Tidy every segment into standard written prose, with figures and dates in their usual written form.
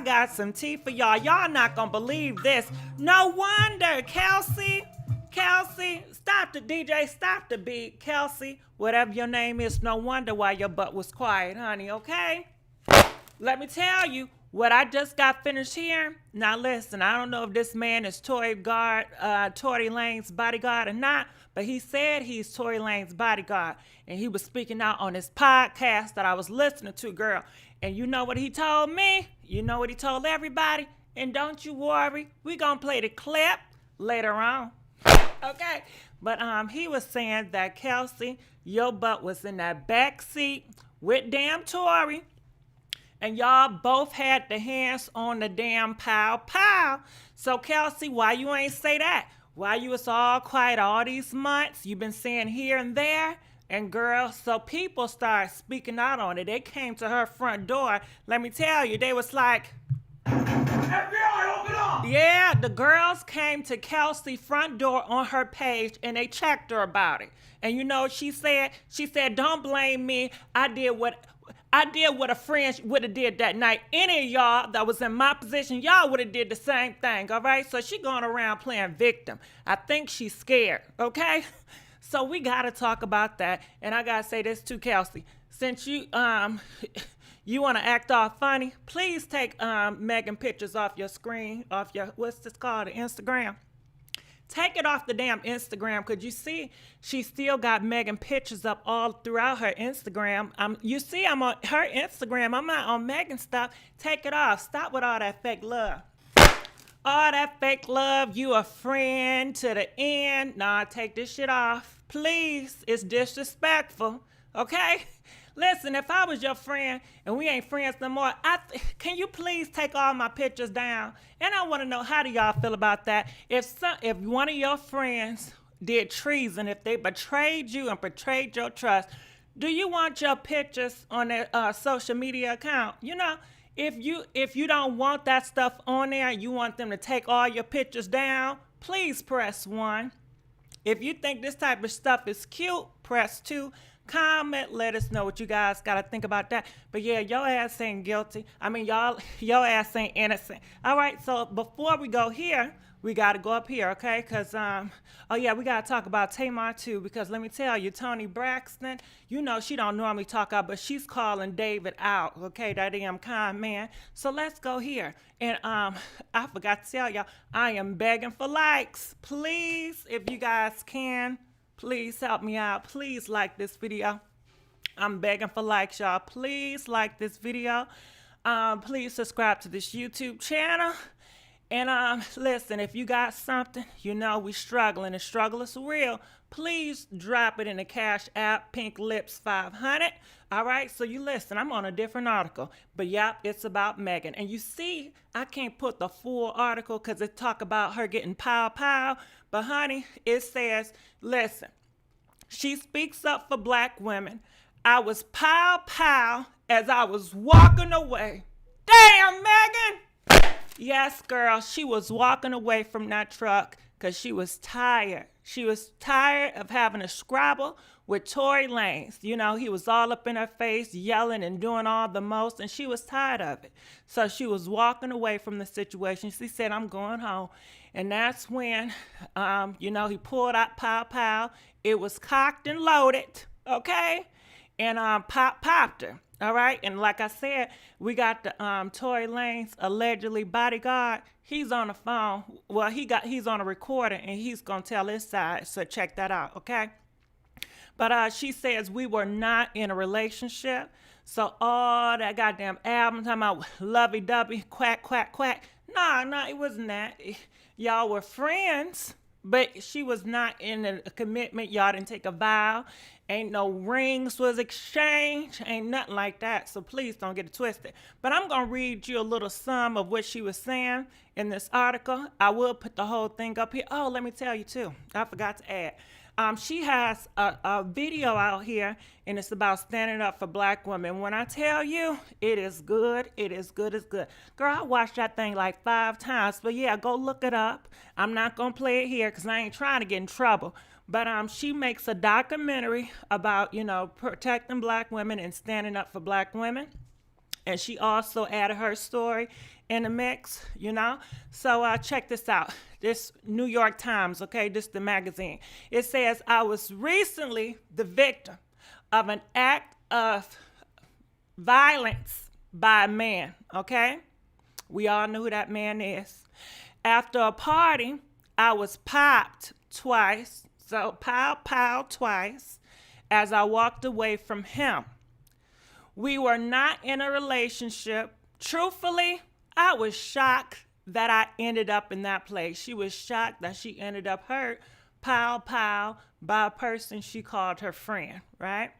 got some tea for y'all. Y'all not gonna believe this. No wonder, Kelsey, stop the DJ, stop the beat. Kelsey, whatever your name is, no wonder why your butt was quiet, honey, okay? Let me tell you what I just got finished hearing. Now listen, I don't know if this man is Tory Lane's bodyguard or not, but he said he's Tory Lane's bodyguard. And he was speaking out on his podcast that I was listening to, girl. And you know what he told me? You know what he told everybody? And don't you worry, we gonna play the clip later on. Okay? But he was saying that, Kelsey, your butt was in that back seat with damn Tory. And y'all both had the hands on the damn pow. So, Kelsey, why you ain't say that? Why you was all quiet all these months? You been saying here and there. And girl, so people started speaking out on it. They came to her front door. Let me tell you, they was like, FBI, open up! Yeah, the girls came to Kelsey's front door on her page and they checked her about it. And you know what she said? She said, don't blame me. I did what a friend would have did that night. Any of y'all that was in my position, y'all would have did the same thing, all right? So she going around playing victim. I think she's scared, okay? So we got to talk about that. And I got to say this too, Kelsey. Since you you want to act all funny, please take Megan pictures off your screen, off your, what's this called, the Instagram. Take it off the damn Instagram, because you see she still got Megan pictures up all throughout her Instagram. You see I'm on her Instagram. I'm not on Megan stuff. Take it off. Stop with all that fake love. All that fake love, you a friend to the end. Nah, take this shit off. Please, it's disrespectful, okay? Listen, if I was your friend and we ain't friends no more, can you please take all my pictures down? And I want to know, how do y'all feel about that? If one of your friends did treason, if they betrayed you and betrayed your trust, do you want your pictures on their social media account? You know, if you don't want that stuff on there, you want them to take all your pictures down, please press 1. If you think this type of stuff is cute, press 2. Comment, let us know what you guys got to think about that. But yeah, your ass ain't guilty. I mean, your ass ain't innocent. All right, so before we go here, we got to go up here, okay? Because, oh yeah, we got to talk about Tamar too, because let me tell you, Toni Braxton, you know she don't normally talk out, but she's calling David out, okay, that damn con man. So let's go here. And I forgot to tell y'all, I am begging for likes. Please, if you guys can, please help me out. Please like this video. I'm begging for likes, y'all. Please like this video. Please subscribe to this YouTube channel. And listen, if you got something, you know we struggling. The struggle is real. Please drop it in the Cash App, Pink Lips 500. All right, so you listen, I'm on a different article. But yep, it's about Megan. And you see, I can't put the full article because it talk about her getting pow. But honey, it says, listen, she speaks up for black women. I was pow as I was walking away. Damn, Megan! Yes, girl, she was walking away from that truck because she was tired. She was tired of having a scrabble with Tory Lanez. You know, he was all up in her face, yelling and doing all the most, and she was tired of it. So she was walking away from the situation. She said, I'm going home. And that's when, you know, he pulled out pow. It was cocked and loaded, okay? And popped her. All right, and like I said, we got the Tory Lanez allegedly bodyguard. He's on the phone. Well, he's on a recorder, and he's gonna tell his side. So check that out, okay? But she says we were not in a relationship. So all that goddamn album talking about lovey-dovey, quack. No, it wasn't that. Y'all were friends, but she was not in a commitment. Y'all didn't take a vow. Ain't no rings was exchanged. Ain't nothing like that. So please don't get it twisted. But I'm going to read you a little sum of what she was saying in this article. I will put the whole thing up here. Oh, let me tell you too. I forgot to add. She has a video out here, and it's about standing up for black women. When I tell you, it is good. It is good. It's good. Girl, I watched that thing like 5 times. But yeah, go look it up. I'm not going to play it here because I ain't trying to get in trouble. But she makes a documentary about, you know, protecting black women and standing up for black women. And she also added her story in the mix, you know? So check this out. This New York Times, okay? This is the magazine. It says, I was recently the victim of an act of violence by a man, okay? We all know who that man is. After a party, I was popped twice. So pow twice as I walked away from him. We were not in a relationship. Truthfully, I was shocked that I ended up in that place. She was shocked that she ended up hurt, pow, by a person she called her friend, right?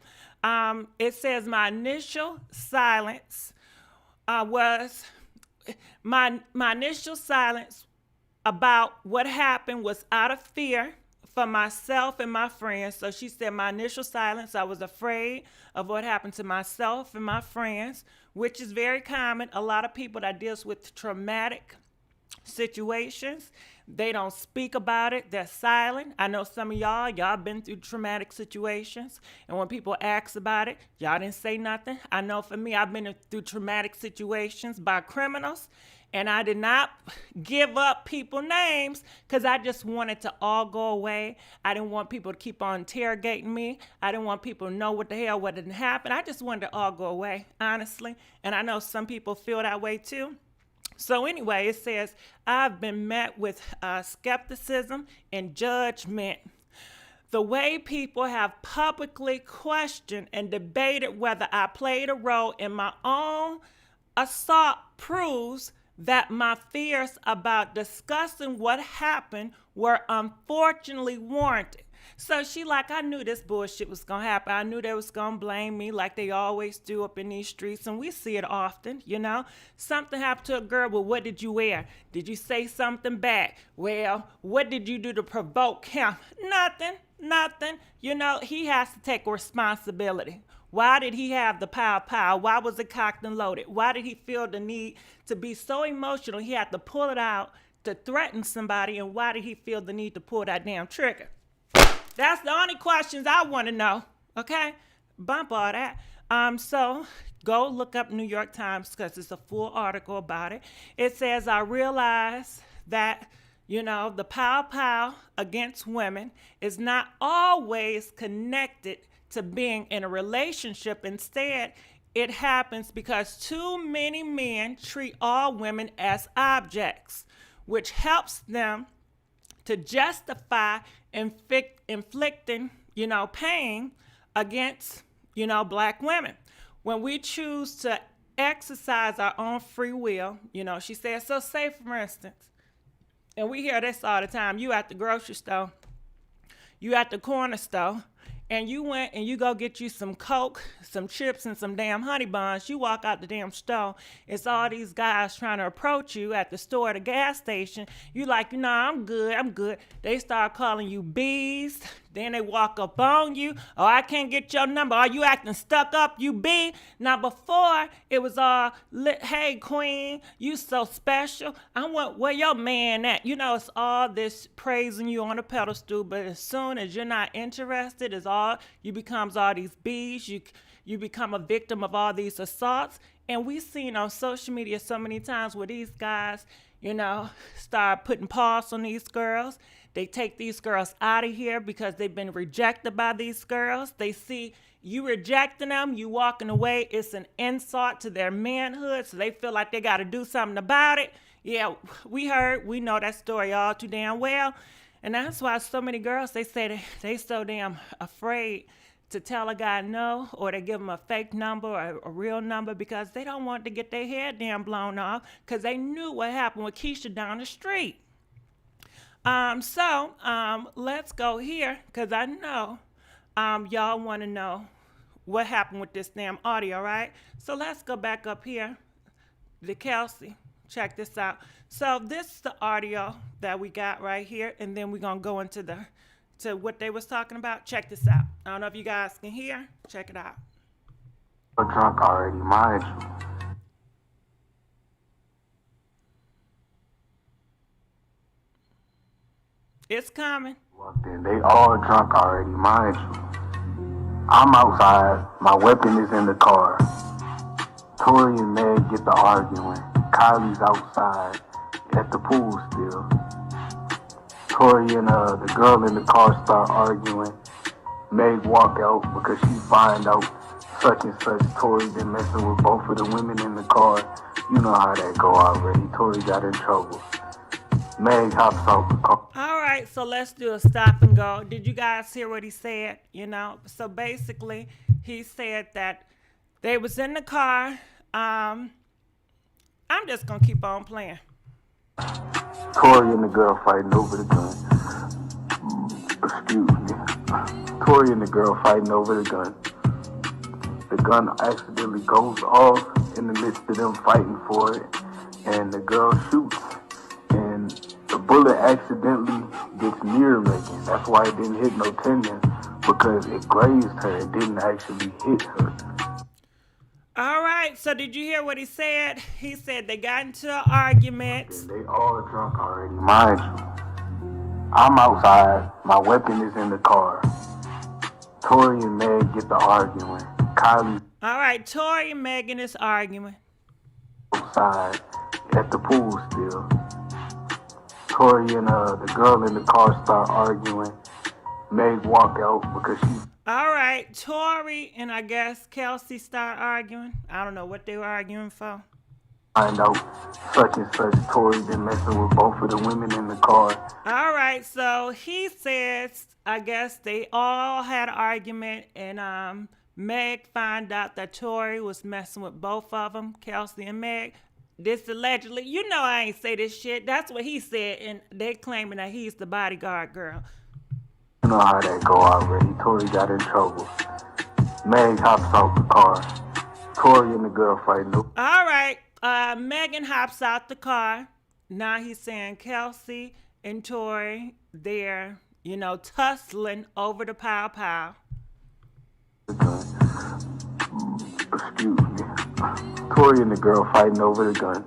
It says my initial silence was about what happened was out of fear for myself and my friends. So she said my initial silence, I was afraid of what happened to myself and my friends, which is very common. A lot of people that deals with traumatic situations, they don't speak about it. They're silent. I know some of y'all been through traumatic situations. And when people ask about it, y'all didn't say nothing. I know for me, I've been through traumatic situations by criminals. And I did not give up people's names because I just wanted to all go away. I didn't want people to keep on interrogating me. I didn't want people to know what didn't happen. I just wanted to all go away, honestly. And I know some people feel that way too. So anyway, it says, I've been met with skepticism and judgment. The way people have publicly questioned and debated whether I played a role in my own assault proves that my fears about discussing what happened were unfortunately warranted. So she like, I knew this bullshit was going to happen. I knew they was going to blame me like they always do up in these streets. And we see it often, you know. Something happened to a girl. Well, what did you wear? Did you say something back? Well, what did you do to provoke him? Nothing. You know, he has to take responsibility. Why did he have the pow? Why was it cocked and loaded? Why did he feel the need to be so emotional he had to pull it out to threaten somebody? And why did he feel the need to pull that damn trigger? That's the only questions I want to know, okay? Bump all that. So go look up New York Times because it's a full article about it. It says, I realize that, you know, the pow against women is not always connected to being in a relationship. Instead, it happens because too many men treat all women as objects, which helps them to justify inflicting, you know, pain against, you know, black women. When we choose to exercise our own free will, you know, she said, so say for instance, and we hear this all the time, you at the grocery store, you at the corner store, and you went and you go get you some Coke, some chips, and some damn honey buns. You walk out the damn store. It's all these guys trying to approach you at the store at the gas station. You like, no, I'm good. They start calling you bees. Then they walk up on you. Oh, I can't get your number. Are you acting stuck up, you bee? Now, before, it was all, hey, queen, you so special. I want, where your man at? You know, it's all this praising you on a pedestal, but as soon as you're not interested, it's all, you becomes all these bees. You become a victim of all these assaults. And we've seen on social media so many times where these guys, you know, start putting paws on these girls. They take these girls out of here because they've been rejected by these girls. They see you rejecting them, you walking away. It's an insult to their manhood, so they feel like they got to do something about it. Yeah, we know that story all too damn well. And that's why so many girls, they say they so damn afraid to tell a guy no, or they give him a fake number or a real number because they don't want to get their head damn blown off because they knew what happened with Keisha down the street. So let's go here because I know y'all want to know what happened with this damn audio, right? So let's go back up here to Kelsey. Check this out. So this is the audio that we got right here, and then we're gonna go into to what they was talking about. Check this out. I don't know if you guys can hear. Check it out. We're drunk already, mind you. It's coming. Walked in. They all drunk already, mind you. I'm outside. My weapon is in the car. Tory and Meg get to arguing. Kylie's outside at the pool still. Tory and the girl in the car start arguing. Meg walk out because she find out such and such Tory been messing with both of the women in the car. You know how that go already. Tory got in trouble. Meg hops out the car. All right, so let's do a stop and go. Did you guys hear what he said? So basically, he said that they was in the car. I'm just gonna keep on playing. Tory and the girl fighting over the gun. Excuse me. Tory and the girl fighting over the gun. The gun accidentally goes off in the midst of them fighting for it, and the girl shoots, and the bullet accidentally gets near Megan. That's why it didn't hit no tendon, because it grazed her. It didn't actually hit her. All right, so did you hear what he said? He said they got into an argument. And they all drunk already, mind you. I'm outside. My weapon is in the car. Tory and Meg get to arguing. Kylie All right, Tory and Megan is arguing. outside at the pool still. Tory and the girl in the car start arguing. Meg walk out because she All right, Tory and I guess Kelsey start arguing. I don't know what they were arguing for. find out such and such Tory been messing with both of the women in the car. All right, so he says, I guess they all had an argument, and Meg found out that Tory was messing with both of them, Kelsey and Meg. This allegedly, I ain't say this shit. That's what he said, and they claiming that he's the bodyguard girl. You know how that go already. Tory got in trouble. Meg hops out the car. Tory and the girl fighting. All right, Megan hops out the car. Now he's saying Kelsey and Tory, they're, tussling over the pow. Excuse me. Tory and the girl fighting over the gun.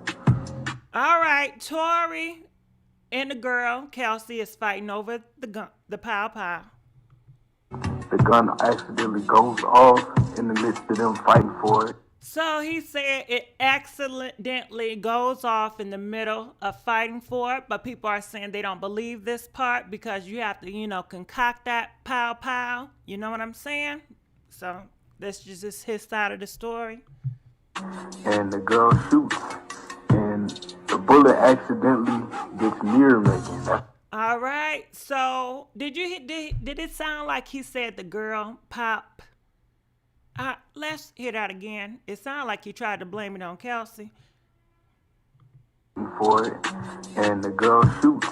All right, Tory and the girl, Kelsey, is fighting over the gun, the pow. The gun accidentally goes off in the midst of them fighting for it. So he said it accidentally goes off in the middle of fighting for it, but people are saying they don't believe this part because you have to, concoct that pow. You know what I'm saying? So this is just his side of the story. And the girl shoots, and the bullet accidentally gets near Megan. All right. So did it sound like he said the girl pop? Let's hear that again. It sounded like he tried to blame it on Kelsey. For it, and the girl shoots,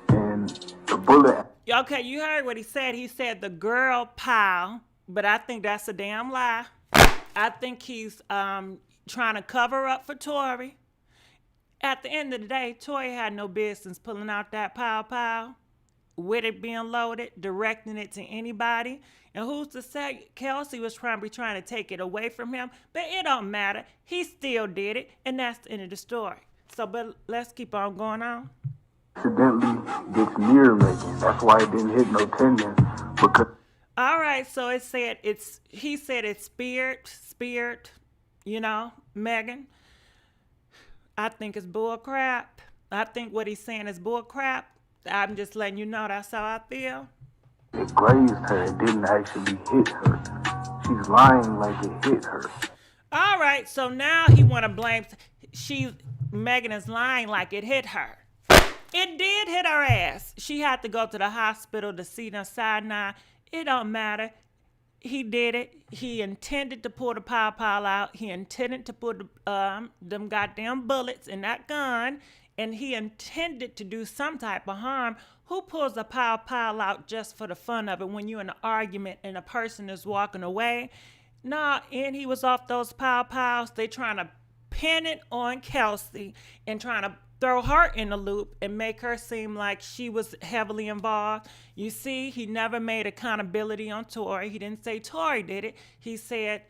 and the bullet. Okay, you heard what he said. He said the girl pow, but I think that's a damn lie. I think he's trying to cover up for Tory. At the end of the day, Tory had no business pulling out that pow with it being loaded, directing it to anybody. And who's to say Kelsey was probably trying to take it away from him? But it don't matter. He still did it, and that's the end of the story. So, but let's keep on going on. Accidentally gets near Megan. That's why it didn't hit no tendon. Because all right, so he said it's spirit, Megan. I think it's bull crap. I think what he's saying is bull crap. I'm just letting you know that's how I feel. It grazed her. It didn't actually hit her. She's lying like it hit her. All right, so now he want to blame. Megan is lying like it hit her. It did hit her ass. She had to go to the hospital to see the cyanide. It don't matter. He did it. He intended to pull the pow out. He intended to put them goddamn bullets in that gun. And he intended to do some type of harm. Who pulls a pow out just for the fun of it when you're in an argument and a person is walking away? Nah, and he was off those pows. They trying to pin it on Kelsey and trying to throw her in the loop and make her seem like she was heavily involved. You see, he never made accountability on Tory. He didn't say Tory did it. He said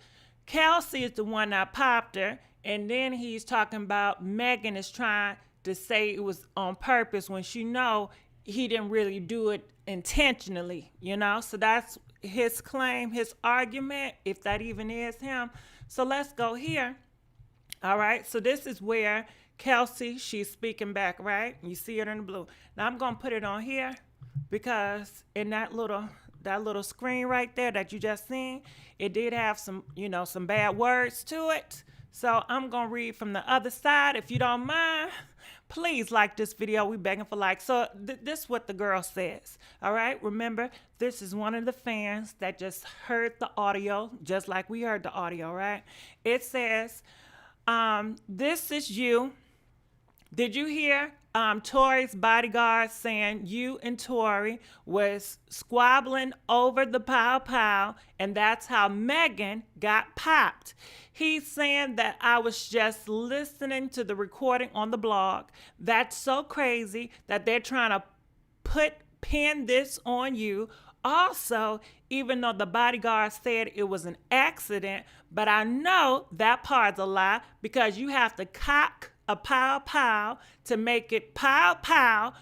Kelsey is the one that popped her. And then he's talking about Megan is trying to say it was on purpose when she know he didn't really do it intentionally, So that's his claim, his argument, if that even is him. So let's go here. All right, so this is where Kelsey, she's speaking back, right? You see it in the blue. Now I'm gonna put it on here because in that little screen right there that you just seen, it did have some, some bad words to it. So I'm gonna read from the other side. If you don't mind, please like this video. We begging for likes. So this is what the girl says. All right, remember, this is one of the fans that just heard the audio, just like we heard the audio, right? It says, this is you. Did you hear Tory's bodyguard saying you and Tory was squabbling over the pow pow, and that's how Megan got popped? He's saying that I was just listening to the recording on the blog. That's so crazy that they're trying to pin this on you. Also, even though the bodyguard said it was an accident, but I know that part's a lie because you have to cock a pow pow to make it pow pow.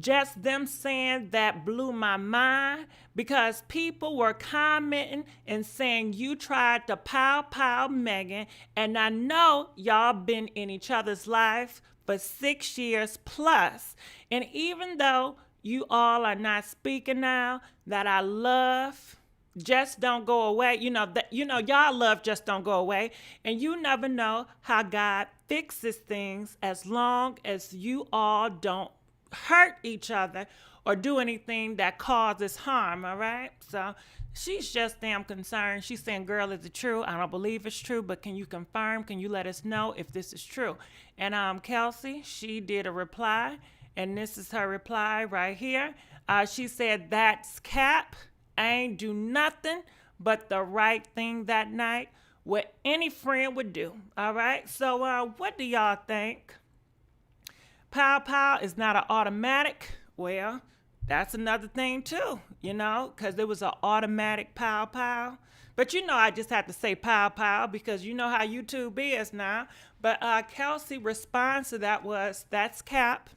Just them saying that blew my mind because people were commenting and saying you tried to pow pow Megan, and I know y'all been in each other's life for 6 years plus. And even though you all are not speaking now, that I love just don't go away. Y'all love just don't go away. And you never know how God fixes things as long as you all don't hurt each other or do anything that causes harm, all right? So she's just damn concerned. She's saying, girl, is it true? I don't believe it's true, but can you confirm? Can you let us know if this is true? And Kelsey, she did a reply, and this is her reply right here. She said, that's cap. I ain't do nothing but the right thing that night, what any friend would do. All right. So what do y'all think? Pow pow is not an automatic. Well, that's another thing too, because it was an automatic pow pow. But I just have to say pow pow because you know how YouTube is now. But Kelsey response to that was, that's cap.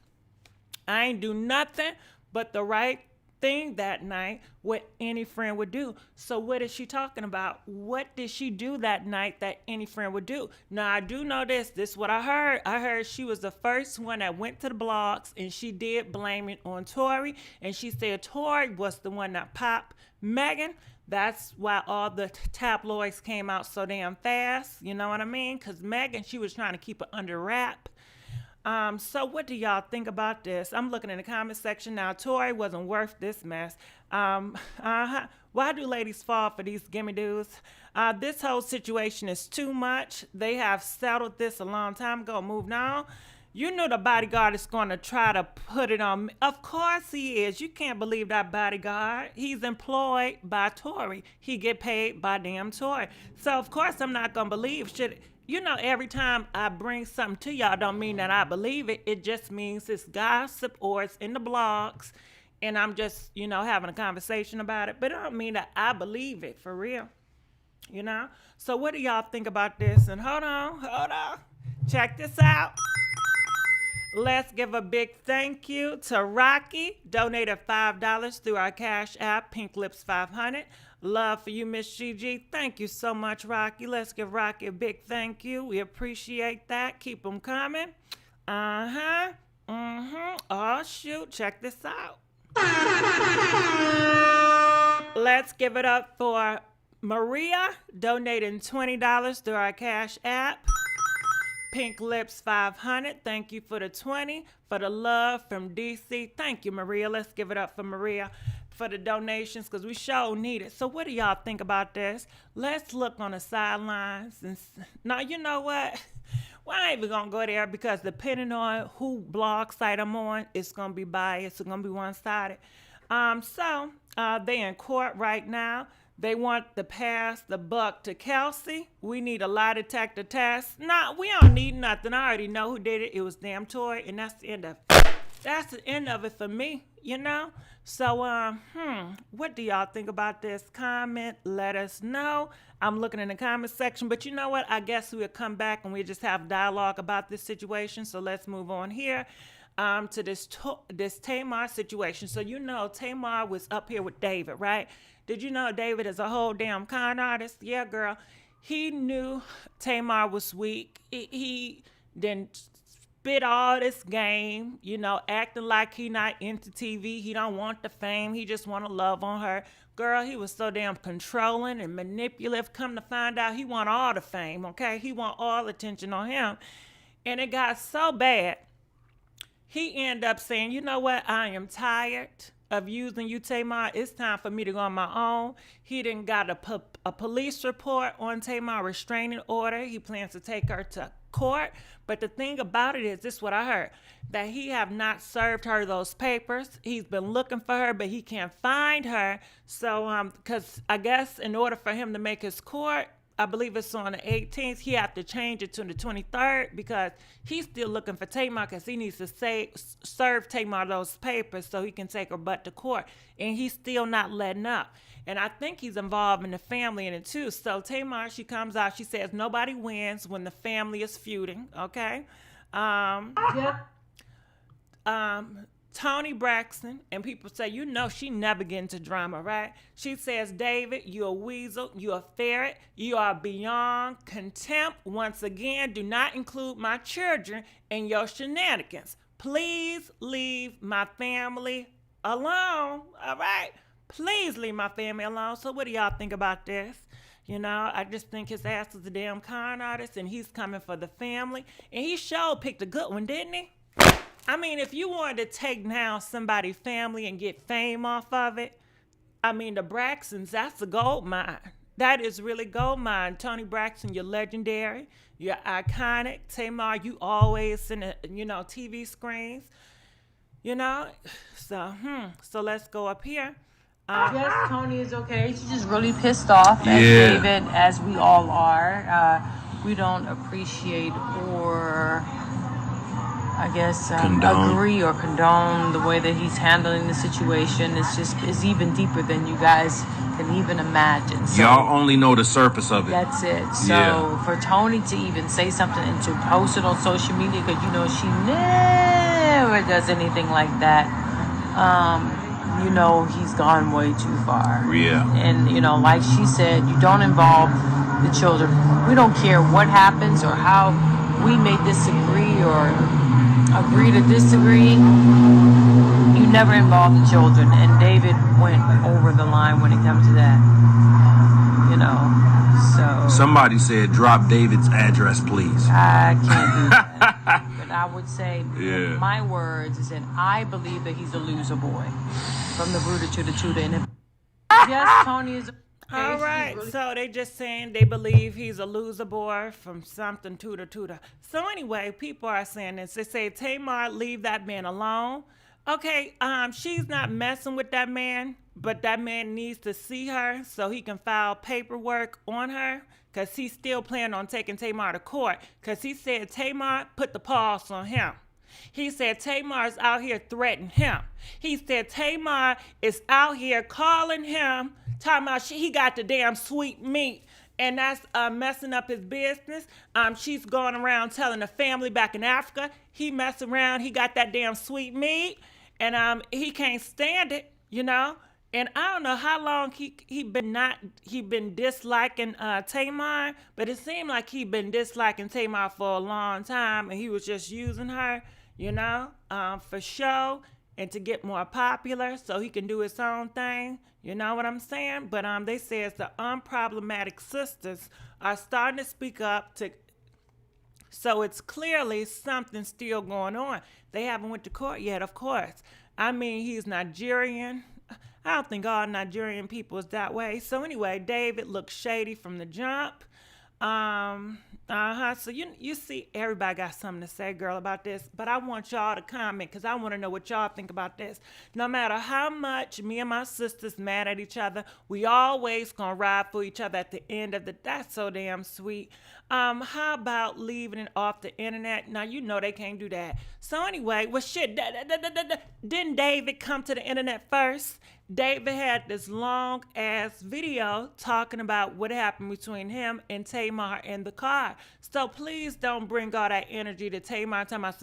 I ain't do nothing but the right thing that night, what any friend would do. So what is she talking about? What did she do that night that any friend would do? Now I do know this is what I heard. I heard she was the first one that went to the blogs, and she did blame it on Tory, and she said Tory was the one that popped Megan. That's why all the tabloids came out so damn fast, you know what I mean? Because Megan, she was trying to keep it under wrap. So what do y'all think about this? I'm looking in the comment section now. Tory wasn't worth this mess. Why do ladies fall for these gimme dudes? This whole situation is too much. They have settled this a long time ago, moved on. You knew the bodyguard is going to try to put it on me. Of course he is. You can't believe that bodyguard. He's employed by Tory. He get paid by damn Tory. So of course I'm not going to believe shit. Every time I bring something to y'all, don't mean that I believe it. It just means it's gossip or it's in the blogs, and I'm just, having a conversation about it. But it don't mean that I believe it for real, So what do y'all think about this? And hold on. Check this out. Let's give a big thank you to Rocky. Donated $5 through our Cash App, Pink Lips 500. Love for you, Miss Gigi. Thank you so much, Rocky. Let's give Rocky a big thank you. We appreciate that. Keep them coming. Oh, shoot. Check this out. Let's give it up for Maria, donating $20 through our Cash App. Pink Lips 500. Thank you for the 20. For the love from DC. Thank you, Maria. Let's give it up for Maria for the donations because we sure need it. So what do y'all think about this? Let's look on the sidelines. Now, you know what? Well, I ain't even going to go there because depending on who blog site I'm on, it's going to be biased. It's going to be one-sided. So they in court right now. They want to pass the buck to Kelsey. We need a lie detector test. Nah, we don't need nothing. I already know who did it. It was damn Tory, and that's the end of it. That's the end of it for me, So, what do y'all think about this? Comment, let us know. I'm looking in the comment section, but you know what? I guess we'll come back and we'll just have dialogue about this situation. So let's move on here to this Tamar situation. So, Tamar was up here with David, right? Did you know David is a whole damn con artist? Yeah, girl. he knew Tamar was weak. He didn't spit all this game, acting like he not into TV. He don't want the fame. He just want to love on her. Girl, he was so damn controlling and manipulative. Come to find out, he want all the fame, okay? He want all attention on him. And it got so bad, he ended up saying, you know what? I am tired of using you, Tamar. It's time for me to go on my own. He didn't got a police report on Tamar, restraining order. He plans to take her to court. But the thing about it is, this is what I heard, that he have not served her those papers. He's been looking for her, but he can't find her. So, because I guess in order for him to make his court, I believe it's on the 18th, he have to change it to the 23rd because he's still looking for Tamar because he needs to serve Tamar those papers so he can take her butt to court. And he's still not letting up. And I think he's involved in the family in it too. So Tamar, she comes out, she says nobody wins when the family is feuding, okay? Toni Braxton, and people say, she never get into drama, right? She says, David, you're a weasel, you're a ferret, you are beyond contempt. Once again, do not include my children in your shenanigans. Please leave my family alone, all right? Please leave my family alone. So what do y'all think about this? I just think his ass is a damn con artist, and he's coming for the family. And he sure picked a good one, didn't he? I mean, if you wanted to take down somebody's family and get fame off of it, the Braxtons, that's a gold mine. That is really gold mine. Toni Braxton, you're legendary. You're iconic. Tamar, you always in the, TV screens. So let's go up here. Yes, Toni is okay. She's just really pissed off at David, as we all are. We don't appreciate or I guess agree or condone the way that he's handling the situation. It's even deeper than you guys can even imagine. So y'all only know the surface of it. That's it. So for Toni to even say something and to post it on social media, because she never does anything like that, he's gone way too far. Yeah. And like she said, you don't involve the children. We don't care what happens or how we may disagree or agree to disagree. You never involve the children, and David went over the line when it comes to that. So somebody said drop David's address, please. I can't do that. But I would say, my words is that I believe that he's a loser boy, from the rooter to the tutor. And yes, Toni is. All right, so they just saying they believe he's a loser boy from something to the tutor. So anyway, people are saying this. They say, Tamar, leave that man alone. Okay, she's not messing with that man, but that man needs to see her so he can file paperwork on her, because he's still planning on taking Tamar to court, because he said Tamar put the pause on him. He said Tamar's out here threatening him. He said Tamar is out here calling him, talking about he got the damn sweet meat, and that's messing up his business. She's going around telling the family back in Africa he messed around, he got that damn sweet meat, and he can't stand it, And I don't know how long he been disliking Tamar, but it seemed like he been disliking Tamar for a long time, and he was just using her, for show and to get more popular so he can do his own thing. You know what I'm saying? But they say the unproblematic sisters are starting to speak up so it's clearly something still going on. They haven't went to court yet, of course. He's Nigerian. I don't think all Nigerian people is that way. So anyway, David looks shady from the jump. So you see, everybody got something to say, girl, about this. But I want y'all to comment, because I want to know what y'all think about this. No matter how much me and my sisters mad at each other, we always gonna ride for each other at the end of the day. That's so damn sweet. How about leaving it off the internet? Now, they can't do that. So anyway, didn't David come to the internet first? David had this long ass video talking about what happened between him and Tamar in the car. So please don't bring all that energy to Tamar. Tamar,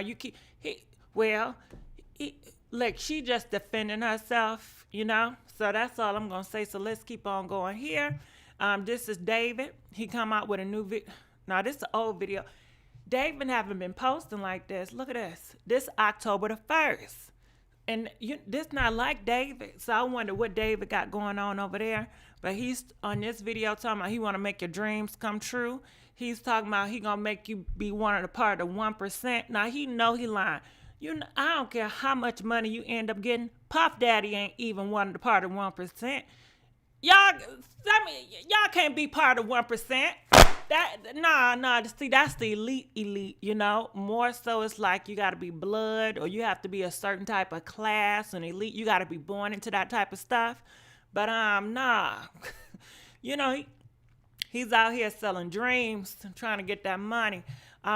you keep, she just defending herself, So that's all I'm going to say. So let's keep on going here. This is David. He come out with a new video. Now, this is an old video. David haven't been posting like this. Look at this. This October the 1st. And this not like David. So I wonder what David got going on over there. But he's on this video talking about he want to make your dreams come true. He's talking about he going to make you be one of the part of the 1%. Now, he know he lying. I don't care how much money you end up getting. Puff Daddy ain't even one of the part of 1%. Y'all can't be part of 1%. See, that's the elite, you know. More so it's like you got to be blood or you have to be a certain type of class and elite. You got to be born into that type of stuff. But, nah. You know, he's out here selling dreams, trying to get that money.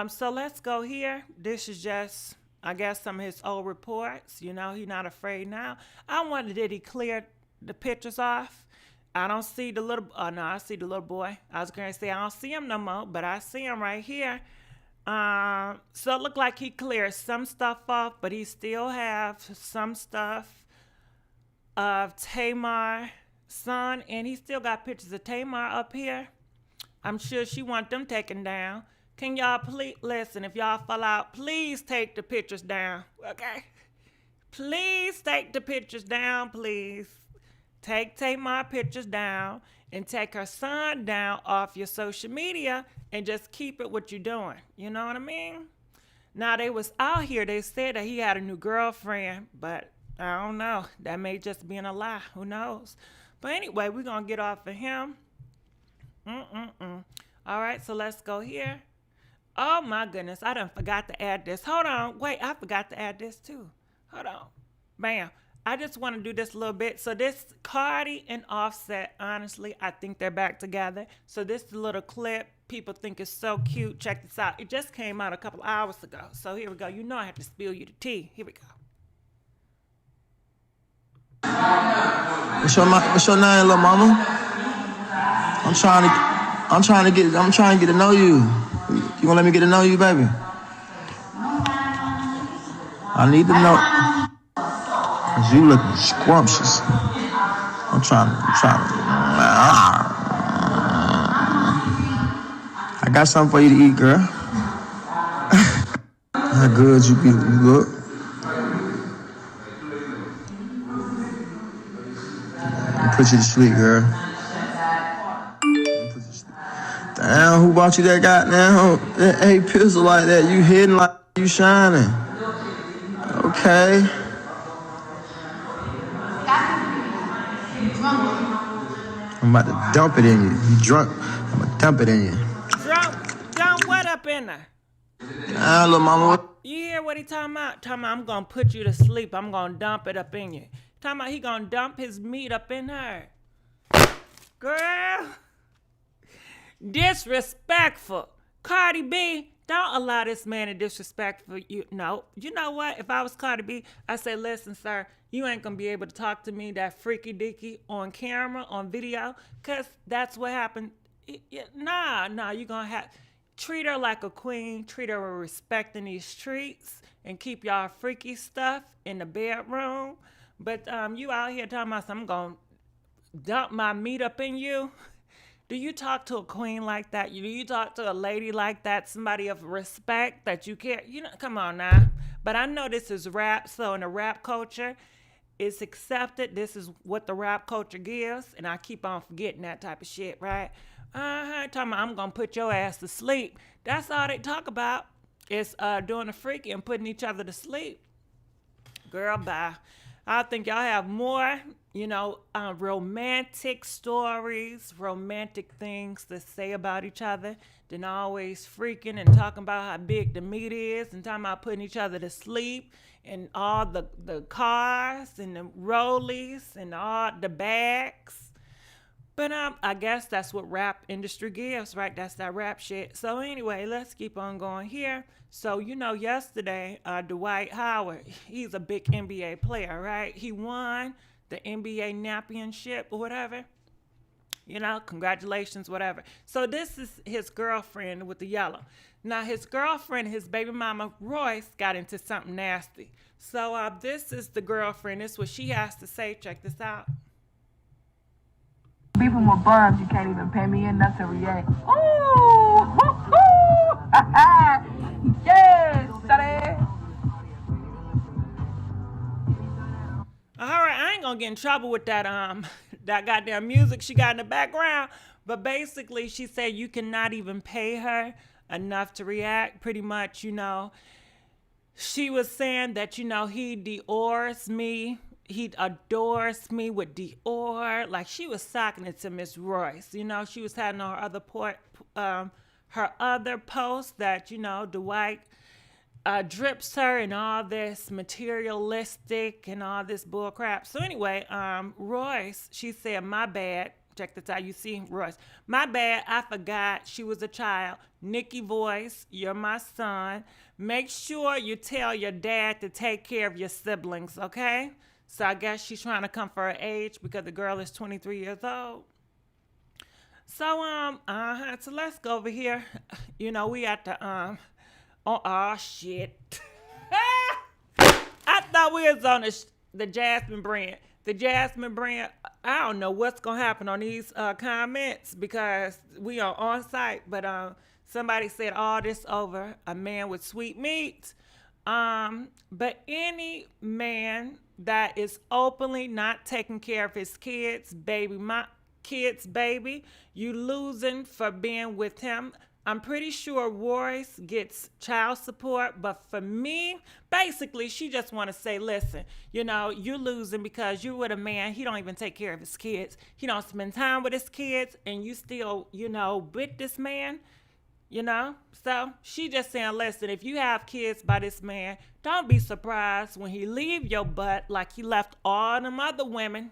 So let's go here. This is just, I guess, some of his old reports. You know, he's not afraid now. I wonder, did he clear the pictures off? I don't see the little, no, I see the little boy. I was going to say I don't see him no more, but I see him right here. So it looked like he cleared some stuff off, but he still have some stuff of Tamar's son, and he still got pictures of Tamar up here. I'm sure she want them taken down. Can y'all please, listen, if y'all fall out, please take the pictures down, okay? Please take the pictures down, please. Take Tamar pictures down and take her son down off your social media and just keep it what you're doing. You know what I mean? Now, they was out here, they said that he had a new girlfriend, but I don't know. That may just be a lie. Who knows? But anyway, we're going to get off of him. All right, so let's go here. Oh, my goodness. I done forgot to add this. Hold on. Wait, I forgot to add this, too. Hold on. Bam. I just want to do this a little bit. So this Cardi and Offset, honestly, I think they're back together. So this is a little clip. People think it's so cute. Check this out. It just came out a couple hours ago. So here we go. You know I have to spill you the tea. Here we go. What's your name, little mama? I'm trying to get to know you. You gonna let me get to know you, baby? I need to know. Cause you looking scrumptious. I'm trying to. I got something for you to eat, girl. How good you look. Put you to sleep, girl. Damn, who bought you that goddamn that 8 pistol like that? You hidden like you shining. Okay. I'm about to dump it in you. You drunk? I'm gonna dump it in you. Drunk what up in there? Little mama. You hear what he talking about? Talking about I'm gonna put you to sleep. I'm gonna dump it up in you. Talking about he gonna dump his meat up in her. Girl. Disrespectful. Cardi B, don't allow this man to disrespect for you. No. You know what? If I was Cardi B, I'd say, listen, sir, you ain't gonna be able to talk to me that freaky dicky on camera, on video, because that's what happened. Nah, you gonna have treat her like a queen, treat her with respect in these streets, and keep y'all freaky stuff in the bedroom. But you out here talking about I'm gonna dump my meat up in you. Do you talk to a queen like that? Do you talk to a lady like that? Somebody of respect that you care? You know, come on now. But I know this is rap, so in the rap culture, it's accepted. This is what the rap culture gives, and I keep on forgetting that type of shit, right? Talking about I'm gonna put your ass to sleep. That's all they talk about. It's doing the freaky and putting each other to sleep. Girl, bye. I think y'all have more, romantic stories, romantic things to say about each other than always freaking and talking about how big the meat is and talking about putting each other to sleep and all the cars and the rollies and all the bags. But I guess that's what rap industry gives, right? That's that rap shit. So anyway, let's keep on going here. So, yesterday, Dwight Howard, he's a big NBA player, right? He won the NBA championship or whatever. Congratulations, whatever. So this is his girlfriend with the yellow. Now, his girlfriend, his baby mama, Royce, got into something nasty. So this is the girlfriend. This is what she has to say. Check this out. Beefing with bums, you can't even pay me enough to react. Ooh! Yes, Stallion! All right, I ain't gonna get in trouble with that that goddamn music she got in the background. But basically, she said you cannot even pay her enough to react. Pretty much, she was saying that he Dior's me. He adores me with Dior. Like, she was socking it to Miss Royce. She was having her other post that Dwight drips her and all this materialistic and all this bull crap. So anyway, Royce, she said, my bad. Check this out. You see, Royce, my bad. I forgot she was a child. Nikki Voice, you're my son. Make sure you tell your dad to take care of your siblings, okay? So I guess she's trying to come for her age because the girl is 23 years old. So, so let's go over here. We at the, oh shit. I thought we was on the Jasmine brand. The Jasmine brand, I don't know what's going to happen on these comments because we are on site. But somebody said all this over a man with sweet meat. But any man that is openly not taking care of his kids, baby, you losing for being with him. I'm pretty sure Royce gets child support, but for me, basically, she just want to say, listen, you're losing because you're with a man. He don't even take care of his kids. He don't spend time with his kids, and you still, with this man, So she just saying, listen, if you have kids by this man, don't be surprised when he leave your butt like he left all them other women,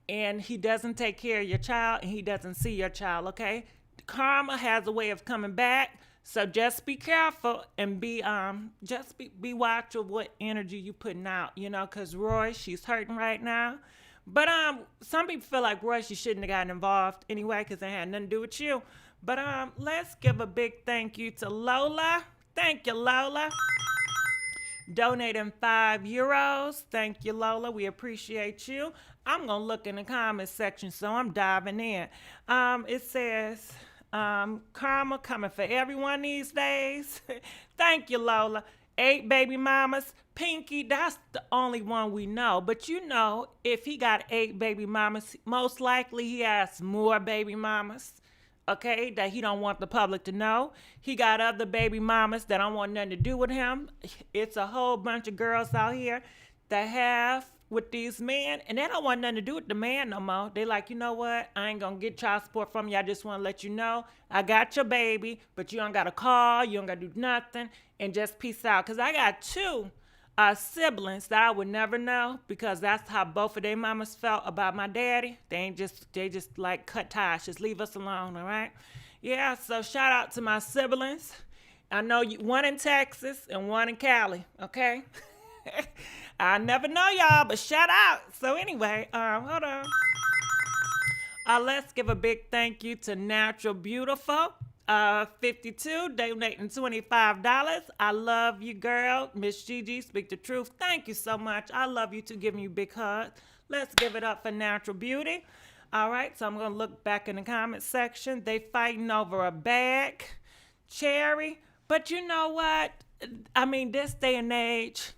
and he doesn't take care of your child, and he doesn't see your child, okay? Karma has a way of coming back, so just be careful and be watchful of what energy you putting out, because Roy, she's hurting right now. But some people feel like Roy, she shouldn't have gotten involved anyway because it had nothing to do with you. But let's give a big thank you to Lola. Thank you, Lola. Donating €5. Thank you, Lola. We appreciate you. I'm going to look in the comments section, so I'm diving in. It says, karma coming for everyone these days. Thank you, Lola. 8 baby mamas. Pinky, that's the only one we know. But if he got 8 baby mamas, most likely he has more baby mamas. Okay, that he don't want the public to know. He got other baby mamas that don't want nothing to do with him. It's a whole bunch of girls out here that have with these men, and they don't want nothing to do with the man no more. They like, you know what? I ain't gonna get child support from you. I just want to let you know I got your baby, but you don't gotta call, you don't gotta do nothing, and just peace out. Cause I got 2 siblings that I would never know because that's how both of their mamas felt about my daddy. They just like cut ties. Just leave us alone, all right? Yeah, so shout out to my siblings. I know you, one in Texas and one in Cali, okay? I never know y'all, but shout out. So anyway, hold on. Let's give a big thank you to Natural Beautiful. 52, donating $25. I love you, girl. Miss Gigi, speak the truth. Thank you so much. I love you too, giving you a big hug. Let's give it up for Natural Beauty. All right, so I'm going to look back in the comment section. They fighting over a bag. Cherry. But you know what? I mean, this day and age,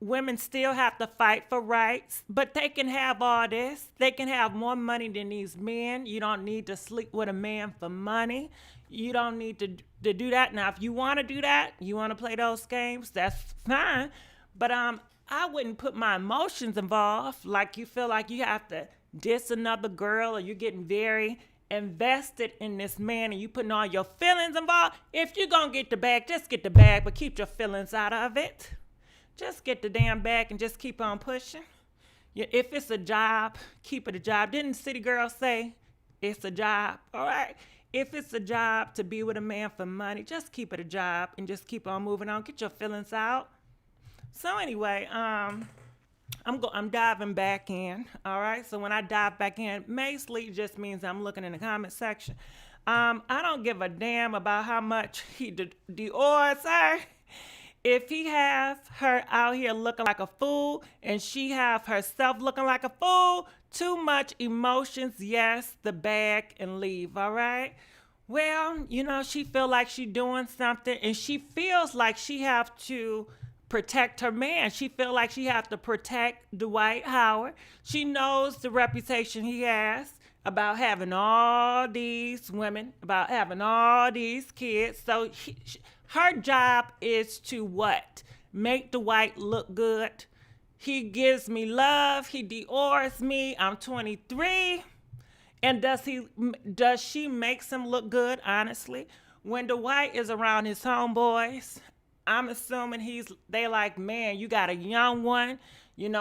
women still have to fight for rights, but they can have all this. They can have more money than these men. You don't need to sleep with a man for money. You don't need to do that. Now, if you want to do that, you want to play those games, that's fine. But I wouldn't put my emotions involved. Like you feel like you have to diss another girl or you're getting very invested in this man and you putting all your feelings involved. If you're going to get the bag, just get the bag, but keep your feelings out of it. Just get the damn bag and just keep on pushing. If it's a job, keep it a job. Didn't City Girl say it's a job? All right. If it's a job to be with a man for money, just keep it a job and just keep on moving on. Get your feelings out. So anyway, I'm diving back in. All right. So when I dive back in, mostly just means I'm looking in the comment section. I don't give a damn about how much he Dior's her. If he have her out here looking like a fool and she have herself looking like a fool, Too much emotions, yes, the bag and leave, all right? Well, she feel like she doing something, and she feels like she have to protect her man. She feel like she have to protect Dwight Howard. She knows the reputation he has about having all these women, about having all these kids. So her job is to what? Make Dwight look good. He gives me love. He Dior's me. I'm 23. And does she makes him look good, honestly? When Dwight is around his homeboys, I'm assuming they like, man, you got a young one.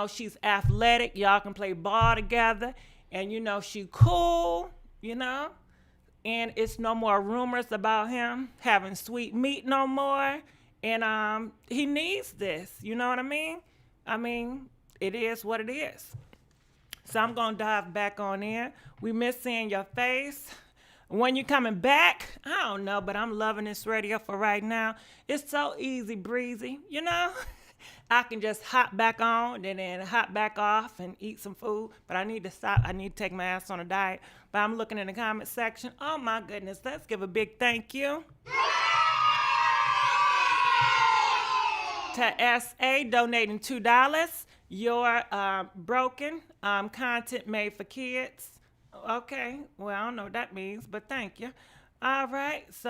She's athletic. Y'all can play ball together. And, she cool, And it's no more rumors about him having sweet meat no more. And he needs this. You know what I mean? I mean, it is what it is. So I'm going to dive back on in. We miss seeing your face. When you coming back, I don't know, but I'm loving this radio for right now. It's so easy breezy, I can just hop back on and then hop back off and eat some food. But I need to stop. I need to take my ass on a diet. But I'm looking in the comment section. Oh, my goodness. Let's give a big thank you to S.A. donating $2. Your broken content made for kids. Okay, well, I don't know what that means, but thank you. All right, so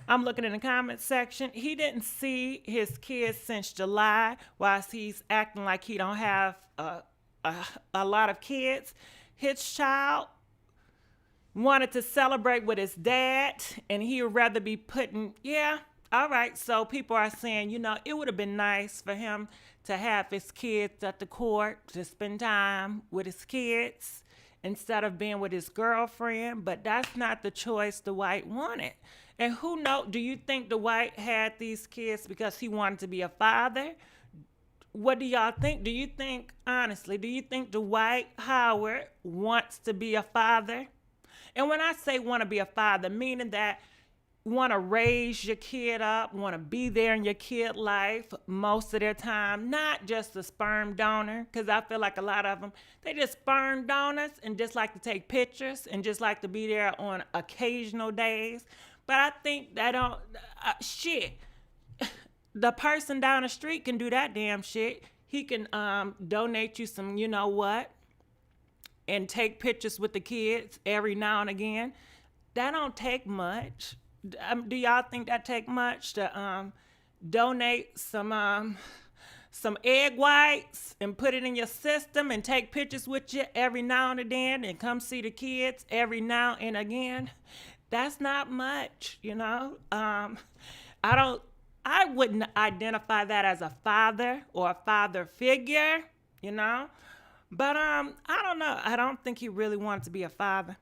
I'm looking in the comment section. He didn't see his kids since July, whilst he's acting like he don't have a lot of kids. His child wanted to celebrate with his dad, and he would rather be all right, so people are saying, it would have been nice for him to have his kids at the court, to spend time with his kids instead of being with his girlfriend, but that's not the choice Dwight wanted. And who knows, do you think Dwight had these kids because he wanted to be a father? What do y'all think? Do you think Dwight Howard wants to be a father? And when I say want to be a father, meaning that want to raise your kid up, want to be there in your kid life most of their time, not just a sperm donor, because I feel like a lot of them, they just sperm donors and just like to take pictures and just like to be there on occasional days. But I think the person down the street can do that damn shit. He can donate you some, and take pictures with the kids every now and again. That don't take much. Do y'all think that take much to donate some egg whites and put it in your system and take pictures with you every now and then and come see the kids every now and again? That's not much, I wouldn't identify that as a father or a father figure, But I don't know. I don't think he really wanted to be a father.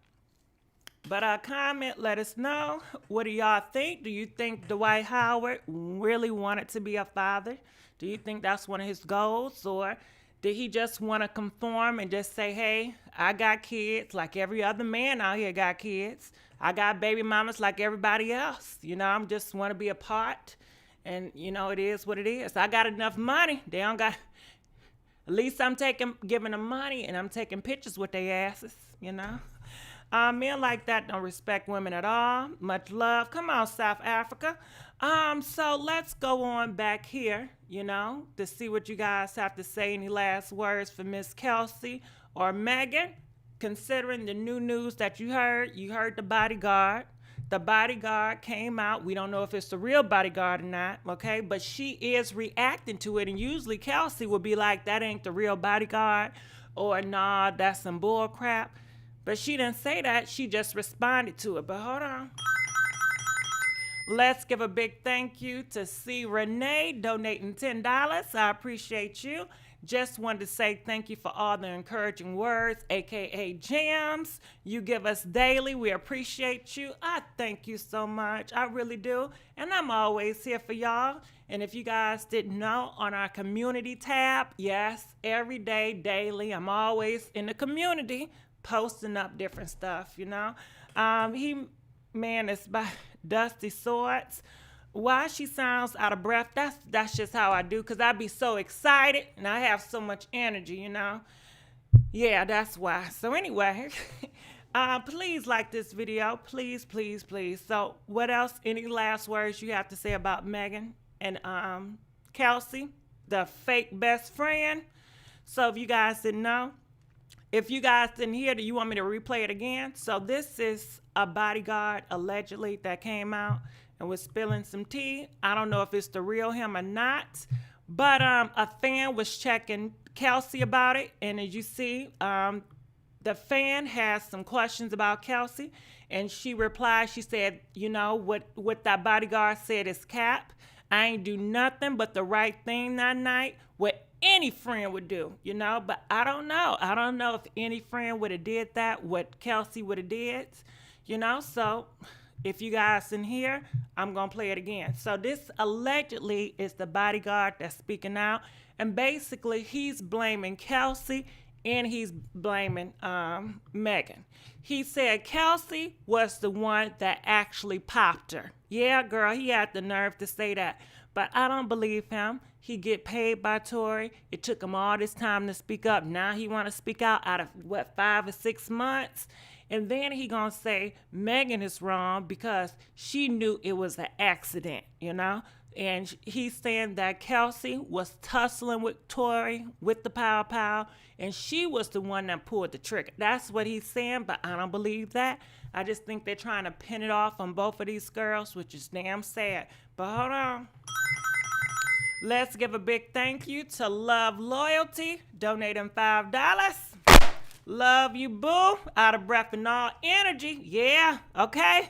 But comment, let us know. What do y'all think? Do you think Dwight Howard really wanted to be a father? Do you think that's one of his goals? Or did he just want to conform and just say, hey, I got kids like every other man out here got kids. I got baby mamas like everybody else. I'm just want to be a part. And, it is what it is. I got enough money. They don't got... At least I'm giving them money and I'm taking pictures with their asses, Men like that don't respect women at all. Much love. Come on, South Africa. So let's go on back here, to see what you guys have to say. Any last words for Miss Kelsey or Megan? Considering the new news that you heard the Bodyguard. The Bodyguard came out. We don't know if it's the real Bodyguard or not, okay? But she is reacting to it. And usually Kelsey would be like, that ain't the real Bodyguard. Or, nah, that's some bull crap. But she didn't say that. She just responded to it. But hold on. Let's give a big thank you to C. Renee donating $10. I appreciate you. Just wanted to say thank you for all the encouraging words, aka jams, you give us daily. We appreciate you. I thank you so much. I really do. And I'm always here for y'all. And if you guys didn't know, on our community tab, yes, every day, daily, I'm always in the community posting up different stuff, it's by Dusty Swords. Why she sounds out of breath, that's just how I do, because I be so excited and I have so much energy, Yeah, that's why. So anyway, please like this video. Please, please, please. So what else? Any last words you have to say about Megan and Kelsey, the fake best friend? So if you guys didn't know, if you guys didn't hear, do you want me to replay it again? So this is a bodyguard allegedly that came out and was spilling some tea. I don't know if it's the real him or not, but a fan was checking Kelsey about it, and as you see, the fan has some questions about Kelsey, and she replied. She said, "You know what that bodyguard said is cap. I ain't do nothing but the right thing that night. What any friend would do, you know, but I don't know. I don't know if any friend would have did that, what Kelsey would have did, you know, so if you guys didn't hear, I'm going to play it again. So this allegedly is the bodyguard that's speaking out, and basically he's blaming Kelsey and he's blaming Megan. He said Kelsey was the one that actually popped her. Yeah, girl, he had the nerve to say that, but I don't believe him. He get paid by Tory. It took him all this time to speak up. Now he want to speak out of, 5 or 6 months? And then he gonna say Megan is wrong because she knew it was an accident, you know? And he's saying that Kelsey was tussling with Tory with the pow, and she was the one that pulled the trigger. That's what he's saying, but I don't believe that. I just think they're trying to pin it off on both of these girls, which is damn sad. But hold on. Let's give a big thank you to Love Loyalty, donating $5. Love you, boo. Out of breath and all energy. Yeah, okay.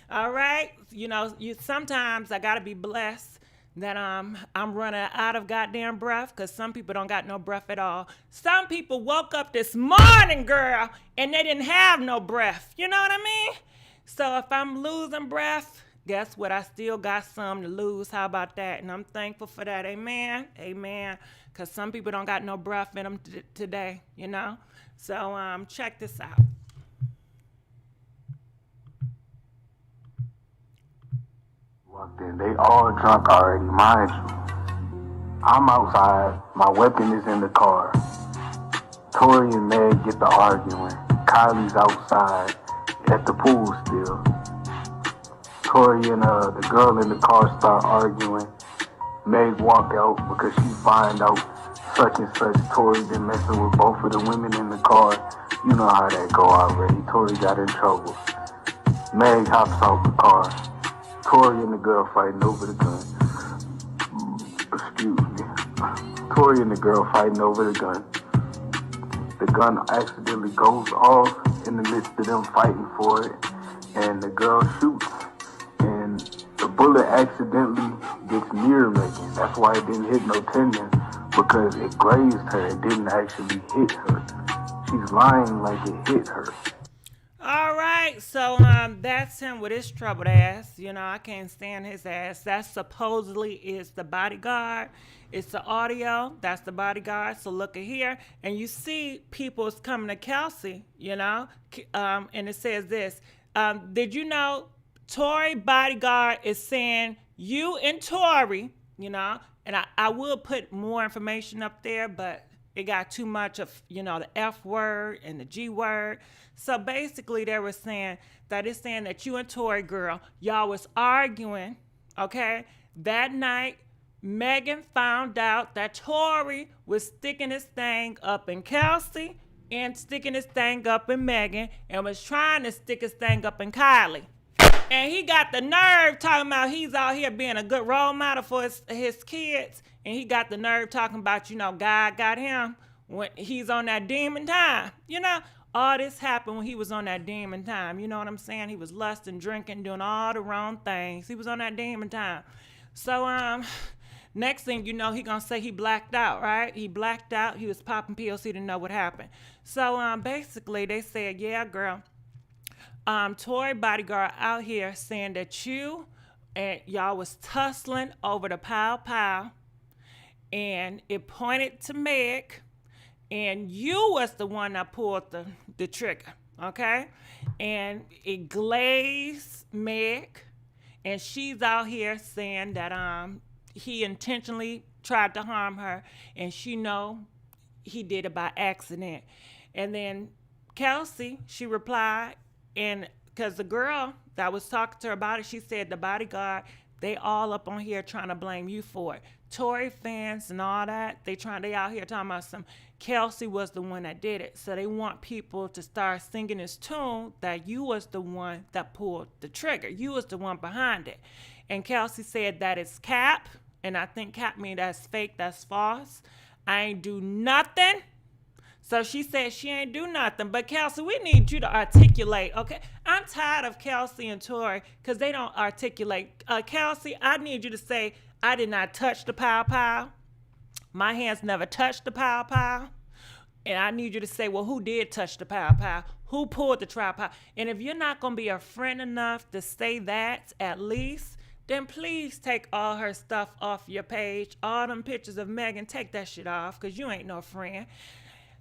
All right. You know, sometimes I gotta be blessed that I'm running out of goddamn breath, because some people don't got no breath at all. Some people woke up this morning, girl, and they didn't have no breath. You know what I mean? So if I'm losing breath, guess what? I still got some to lose. How about that? And I'm thankful for that. Amen. Amen. Because some people don't got no breath in them today, you know? So check this out. Walked in. They all drunk already, mind you. I'm outside. My weapon is in the car. Tory and Meg get to arguing. Kylie's outside at the pool still. Tory and the girl in the car start arguing. Meg walk out because she find out such and such Tory been messing with both of the women in the car. You know how that go already. Tory got in trouble. Meg hops out the car. Tory and the girl fighting over the gun. Excuse me. Tory and the girl fighting over the gun. The gun accidentally goes off in the midst of them fighting for it, and the girl shoots. And the bullet accidentally gets near Megan. That's why it didn't hit no tendon, because it grazed her. It didn't actually hit her. She's lying like it hit her. All right, so that's him with his troubled ass. You know, I can't stand his ass. That supposedly is the bodyguard. It's the audio. That's the bodyguard. So look at here, and you see people's coming to Kelsey, you know, and it says this. Did you know Tory bodyguard is saying you and Tory, you know, and I will put more information up there, but it got too much of, you know, the F word and the G word. So basically they were saying that it's saying that you and Tory, girl, y'all was arguing, okay? That night, Megan found out that Tory was sticking his thing up in Kelsey and sticking his thing up in Megan and was trying to stick his thing up in Kylie. And he got the nerve talking about he's out here being a good role model for his kids. And he got the nerve talking about, you know, God got him when he's on that demon time. You know, all this happened when he was on that demon time. You know what I'm saying? He was lusting, drinking, doing all the wrong things. He was on that demon time. So, next thing you know, he gonna say he blacked out, right? He blacked out. He was popping pills. He didn't know what happened. So, basically they said, yeah, girl, Tory bodyguard out here saying that you and y'all was tussling over the pow, and it pointed to Meg, and you was the one that pulled the trigger, okay? And it glazed Meg, and she's out here saying that he intentionally tried to harm her, and she know he did it by accident. And then Kelsey, she replied, and because the girl that was talking to her about it, she said the bodyguard, they all up on here trying to blame you for it. Tory fans and all that, they out here talking about some Kelsey was the one that did it. So they want people to start singing this tune that you was the one that pulled the trigger. You was the one behind it. And Kelsey said that is cap. And I think cap means that's fake, that's false. I ain't do nothing. So she said she ain't do nothing. But Kelsey, we need you to articulate, okay? I'm tired of Kelsey and Tory because they don't articulate. Kelsey, I need you to say, I did not touch the pow. My hands never touched the pow. And I need you to say, well, who did touch the pow? Who pulled the tripod? And if you're not going to be a friend enough to say that at least, then please take all her stuff off your page. All them pictures of Megan, take that shit off because you ain't no friend.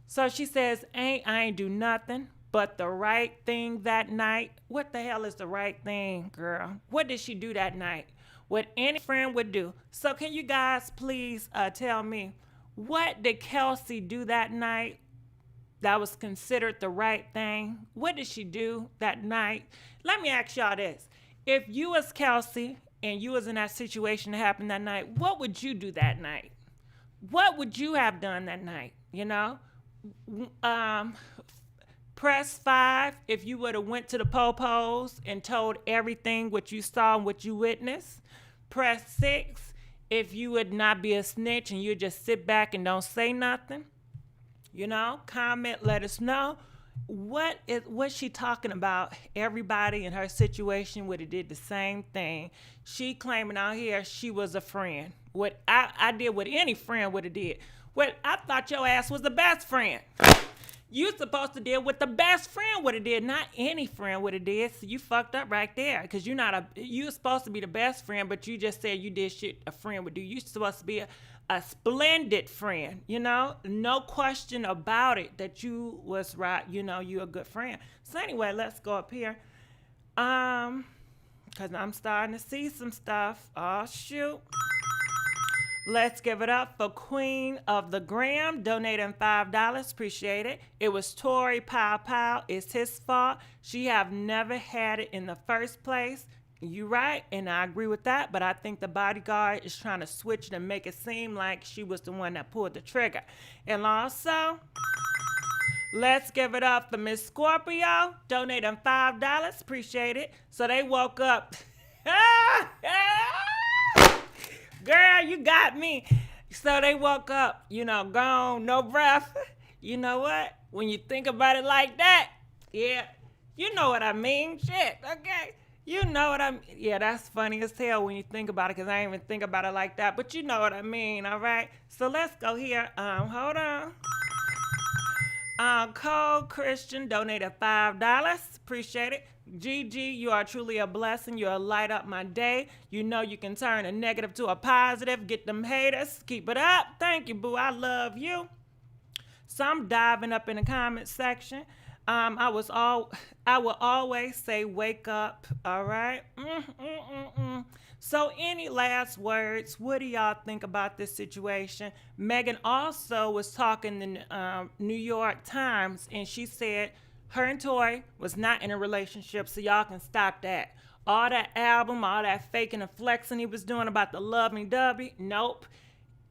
So she says, I ain't do nothing but the right thing that night. What the hell is the right thing, girl? What did she do that night? What any friend would do. So can you guys please tell me, what did Kelsey do that night that was considered the right thing? What did she do that night? Let me ask y'all this. If you was Kelsey and you was in that situation that happened that night, what would you do that night? What would you have done that night, you know? Press 5 if you would have went to the popos and told everything what you saw and what you witnessed. Press 6 if you would not be a snitch and you just sit back and don't say nothing. You know, comment, let us know. What's she talking about? Everybody in her situation would have did the same thing. She claiming out here she was a friend. What I did what any friend would have did. What I thought your ass was the best friend. You supposed to deal with the best friend would have did, not any friend would have did. So you fucked up right there, because you supposed to be the best friend, but you just said you did shit a friend would do. You supposed to be a splendid friend, you know, no question about it that you was right, you know, you a good friend. So anyway, let's go up here, because I'm starting to see some stuff. Oh shoot. Let's give it up for Queen of the Gram, donating $5. Appreciate it. It was Tory Pow. It's his fault. She have never had it in the first place. You right, and I agree with that, but I think the bodyguard is trying to switch it and make it seem like she was the one that pulled the trigger. And also, let's give it up for Miss Scorpio, donating $5. Appreciate it. So they woke up. Girl, you got me. So they woke up, you know, gone, no breath. You know what? When you think about it like that, yeah, you know what I mean. Shit, okay. You know what I mean. Yeah, that's funny as hell when you think about it, because I ain't even think about it like that. But you know what I mean, all right? So let's go here. Hold on. Cole Christian donated $5. Appreciate it. GG, you are truly a blessing. You'll light up my day. You know you can turn a negative to a positive. Get them haters. Keep it up. Thank you, boo. I love you. So I'm diving up in the comment section. I will always say wake up. All right. So any last words? What do y'all think about this situation? Megan also was talking in the New York Times, and she said her and Tory was not in a relationship, so y'all can stop that. All that album, all that faking and flexing he was doing about the lovey-dovey, nope.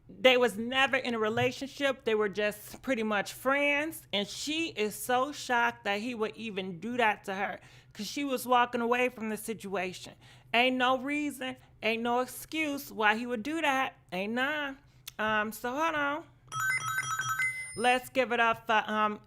They was never in a relationship. They were just pretty much friends, and she is so shocked that he would even do that to her, because she was walking away from the situation. Ain't no reason, ain't no excuse why he would do that. Ain't none. So hold on. Let's give it up for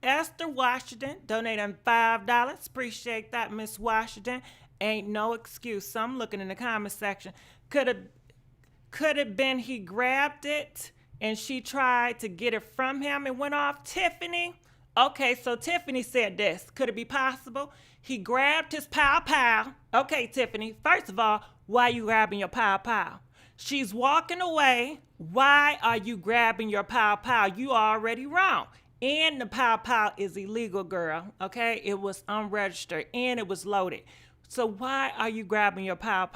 Esther Washington, donating $5. Appreciate that, Miss Washington. Ain't no excuse. So I'm looking in the comment section. Could have been he grabbed it and she tried to get it from him and went off. Tiffany. Okay, so Tiffany said this. Could it be possible? He grabbed his pow. Okay, Tiffany. First of all, why are you grabbing your pow? She's walking away. Why are you grabbing your pow? You are already wrong. And the pow is illegal, girl. Okay? It was unregistered and it was loaded. So why are you grabbing your pow?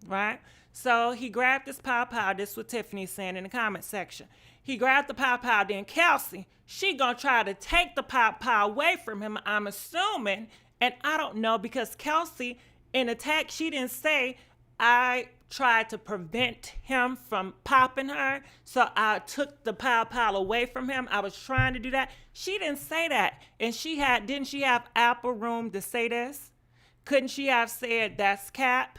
Right? So he grabbed this pow. This is what Tiffany's saying in the comment section. He grabbed the pow. Then Kelsey, she gonna try to take the pow away from him, I'm assuming. And I don't know, because Kelsey, in the text, she didn't say, I tried to prevent him from popping her, so I took the pow away from him. I was trying to do that. She didn't say that. And didn't she have ample room to say this? Couldn't she have said, that's cap?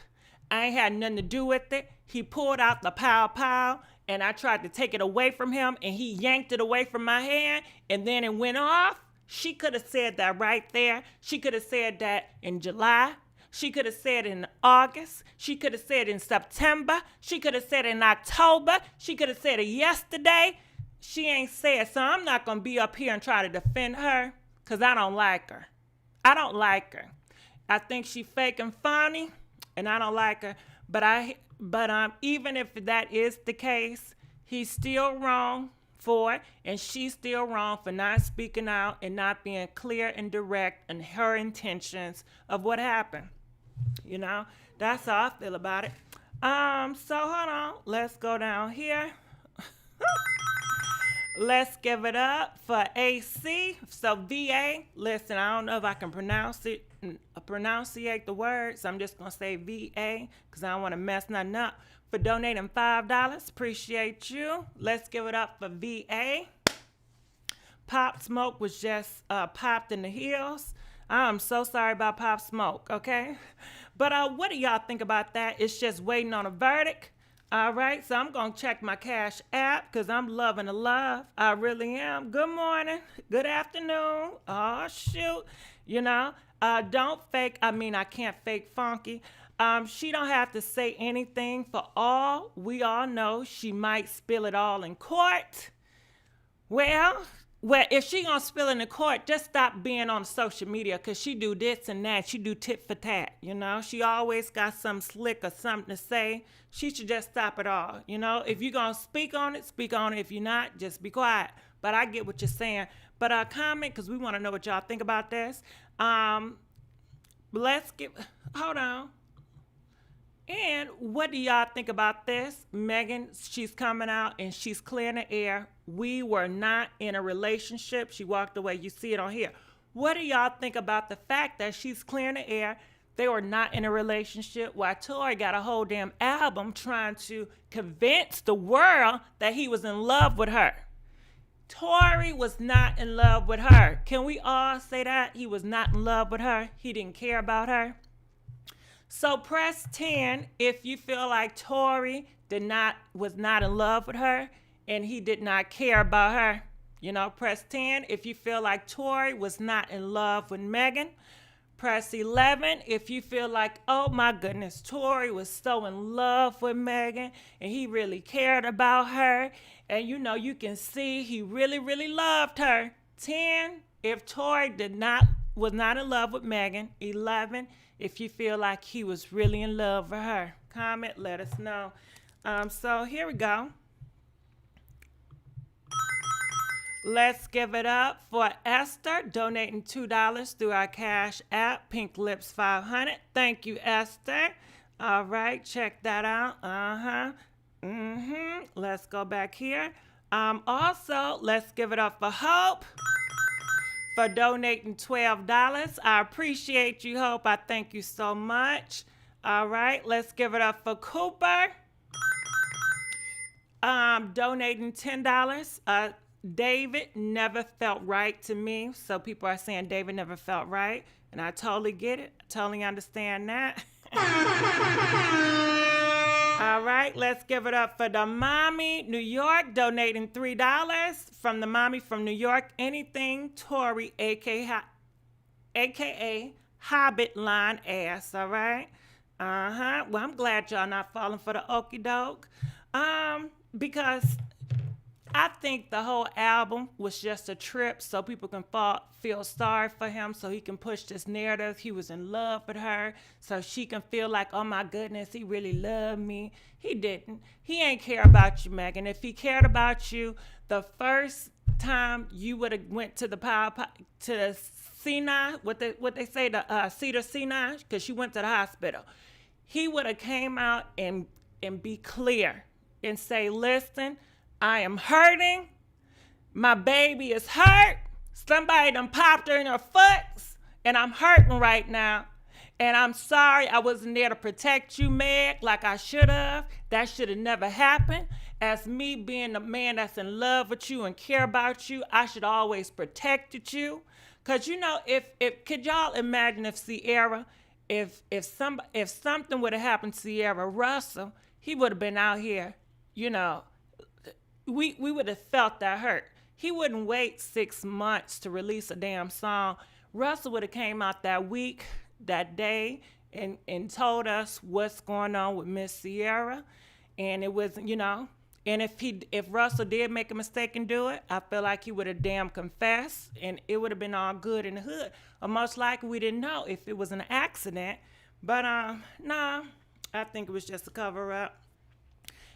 I ain't had nothing to do with it. He pulled out the pow, and I tried to take it away from him, and he yanked it away from my hand, and then it went off. She could have said that right there. She could have said that in July. She could have said in August. She could have said in September. She could have said in October. She could have said it yesterday. She ain't said, so I'm not going to be up here and try to defend her, because I don't like her. I don't like her. I think she fake and phony, and I don't like her. But even if that is the case, he's still wrong for it, and she's still wrong for not speaking out and not being clear and direct in her intentions of what happened. You know, that's how I feel about it. So hold on, let's go down here. Let's give it up for AC. So VA, listen, I don't know if I can pronunciate the word, so I'm just gonna say VA because I don't want to mess nothing up. For donating $5, appreciate you. Let's give it up for VA. Pop Smoke was just popped in the heels. I'm so sorry about Pop Smoke, okay? But what do y'all think about that? It's just waiting on a verdict. All right, so I'm going to check my Cash app because I'm loving the love. I really am. Good morning. Good afternoon. Oh, shoot. You know, don't fake. I can't fake funky. She don't have to say anything. For all we all know, she might spill it all in court. Well, if she gonna spill it in court, just stop being on social media, because she do this and that. She do tit for tat, you know. She always got some slick or something to say. She should just stop it all, you know. If you're gonna speak on it, speak on it. If you're not, just be quiet. But I get what you're saying. But comment, because we want to know what y'all think about this. Hold on. And what do y'all think about this? Megan, she's coming out and she's clearing the air. We were not in a relationship. She walked away. You see it on here. What do y'all think about the fact that she's clearing the air? They were not in a relationship. While Tory got a whole damn album trying to convince the world that he was in love with her. Tory was not in love with her. Can we all say that? He was not in love with her. He didn't care about her. So press 10 if you feel like Tory was not in love with her and he did not care about her. You know, press 10 if you feel like Tory was not in love with Megan. Press 11 if you feel like, oh my goodness, Tory was so in love with Megan and he really cared about her. And you know, you can see he really, really loved her. 10 if Tory was not in love with Megan. 11 if you feel like he was really in love with her. Comment, let us know. So here we go. Let's give it up for Esther, donating $2 through our Cash app, Pink Lips 500. Thank you, Esther. All right, check that out. Let's go back here. Also, let's give it up for Hope for donating $12. I appreciate you, Hope. I thank you so much. All right, let's give it up for Cooper. Donating $10. David never felt right to me. So people are saying David never felt right. And I totally get it. I totally understand that. All right, let's give it up for the Mommy, New York, donating $3 from the Mommy from New York. Anything Tory, a.k.a. Hobbit line ass, all right? Well, I'm glad y'all not falling for the okie doke. Because I think the whole album was just a trip so people can feel sorry for him, so he can push this narrative. He was in love with her, so she can feel like, oh my goodness, he really loved me. He didn't. He ain't care about you, Megan. If he cared about you, the first time you would have went to the Sinai, what they say, the Cedar Sinai, because she went to the hospital. He would have came out and and be clear and say, listen, I am hurting. My baby is hurt. Somebody done popped her in her foot, and I'm hurting right now. And I'm sorry I wasn't there to protect you, Meg, like I should have. That should have never happened. As me being the man that's in love with you and care about you, I should always protected you. Cause you know, if could y'all imagine if Sierra, if something would have happened to Sierra Russell, he would have been out here, you know, we would have felt that hurt. He wouldn't wait 6 months to release a damn song. Russell would have came out that week, that day, and told us what's going on with Miss Sierra. And it was, you know, and if Russell did make a mistake and do it, I feel like he would have damn confessed, and it would have been all good in the hood. Or most likely we didn't know if it was an accident. But nah, I think it was just a cover-up.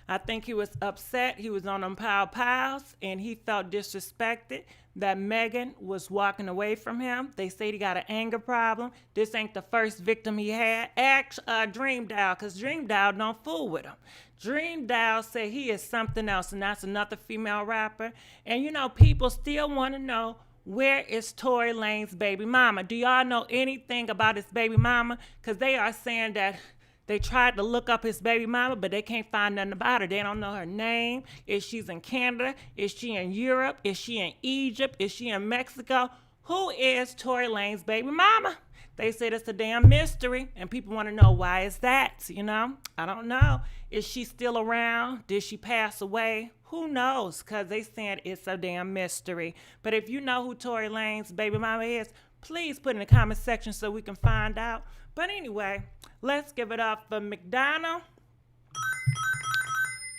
I think he was upset. He was on them pals, and he felt disrespected that Megan was walking away from him. They said he got an anger problem. This ain't the first victim he had. Ask Dream Doll, because Dream Doll don't fool with him. Dream Doll said he is something else, and that's another female rapper. And, you know, people still want to know, where is Tory Lanez's baby mama? Do y'all know anything about his baby mama? Because they are saying that they tried to look up his baby mama, but they can't find nothing about her. They don't know her name. If she's in Canada, is she in Europe? Is she in Egypt? Is she in Mexico? Who is Tory Lanez's baby mama? They said it's a damn mystery, and people want to know, why is that, you know? I don't know. Is she still around? Did she pass away? Who knows? Because they said it's a damn mystery. But if you know who Tory Lanez's baby mama is, please put in the comment section so we can find out. But anyway, let's give it up for McDonald.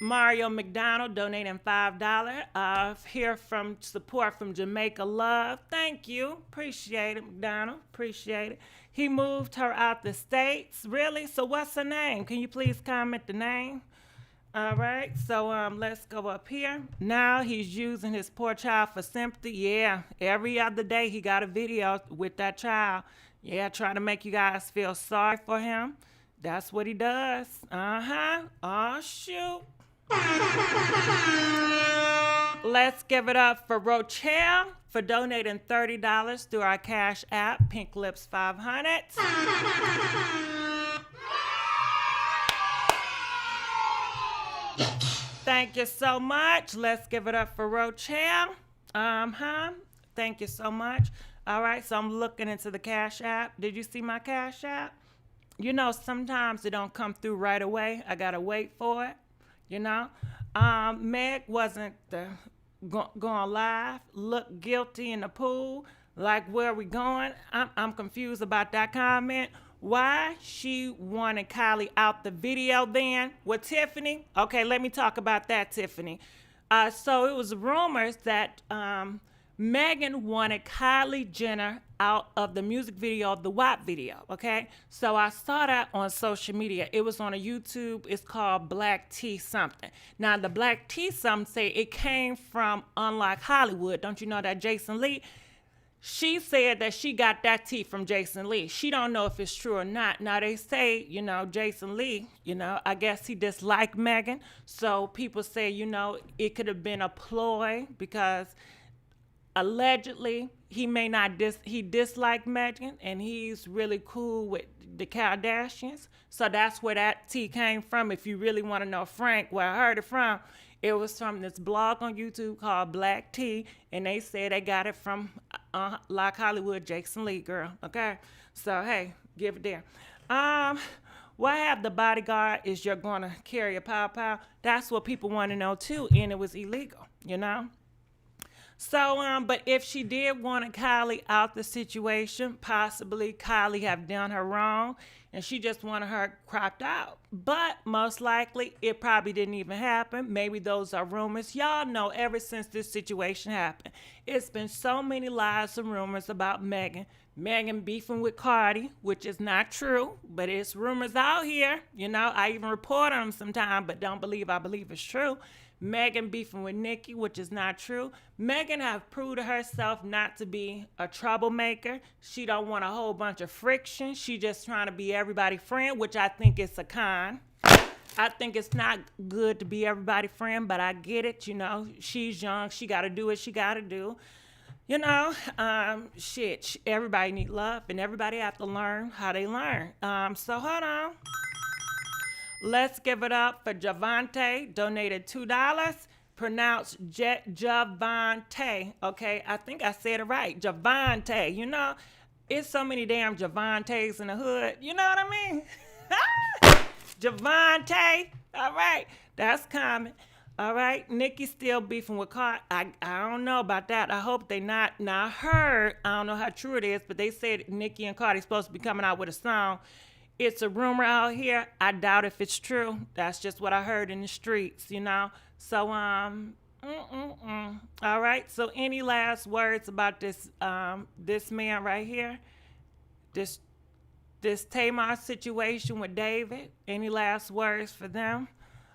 Mario McDonald donating $5. Here from support from Jamaica Love. Thank you. Appreciate it, McDonald. Appreciate it. He moved her out the States. Really? So what's her name? Can you please comment the name? All right. So let's go up here. Now he's using his poor child for sympathy. Yeah. Every other day he got a video with that child. Yeah, trying to make you guys feel sorry for him. That's what he does. Oh, shoot. Let's give it up for Rochelle for donating $30 through our Cash App, Pink Lips 500. Thank you so much. Let's give it up for Rochelle. Thank you so much. All right, so I'm looking into the Cash App. Did you see my Cash App? You know, sometimes it don't come through right away. I got to wait for it, you know. Meg wasn't going live. Look guilty in the pool. Like, where are we going? I'm confused about that comment. Why she wanted Kylie out the video then with Tiffany? Okay, let me talk about that, Tiffany. So it was rumors that Megan wanted Kylie Jenner out of the music video of the WAP video, okay? So I saw that on social media. It was on a YouTube. It's called Black Tea something. Now, the Black Tea something say it came from Unlike Hollywood. Don't you know that Jason Lee? She said that she got that tea from Jason Lee. She don't know if it's true or not. Now, they say, you know, Jason Lee, you know, I guess he disliked Megan. So people say, you know, it could have been a ploy because allegedly he may not he disliked Megan, and he's really cool with the Kardashians. So that's where that tea came from. If you really want to know Frank, where I heard it from, it was from this blog on YouTube called Black Tea, and they said they got it from like Hollywood, Jason Lee, girl. Okay, so hey, give it there. Why have the bodyguard? Is you're gonna carry a pow? That's what people want to know too, and it was illegal, you know. So, but if she did want Kylie out the situation, possibly Kylie have done her wrong, and she just wanted her cropped out. But most likely, it probably didn't even happen. Maybe those are rumors. Y'all know ever since this situation happened, it's been so many lies and rumors about Megan. Megan beefing with Cardi, which is not true, but it's rumors out here. You know, I even report on them sometimes, but don't believe I believe it's true. Megan beefing with Nicki, which is not true. Megan have proved to herself not to be a troublemaker. She don't want a whole bunch of friction. She just trying to be everybody's friend, which I think is a con. I think it's not good to be everybody's friend, but I get it. You know, she's young. She got to do what she got to do. You know, everybody need love, and everybody have to learn how they learn. So hold on. Let's give it up for Javante, donated $2. Pronounced Javante. Okay, I think I said it right. Javante. You know, it's so many damn Javantes in the hood. You know what I mean? Javante. All right, that's common. All right, Nikki's still beefing with Cardi. I don't know about that. I hope they not. Now, I heard, I don't know how true it is, but they said Nikki and Cardi supposed to be coming out with a song. It's a rumor out here. I doubt if it's true. That's just what I heard in the streets, you know. So, all right. So, any last words about this this man right here? This Tamar situation with David? Any last words for them?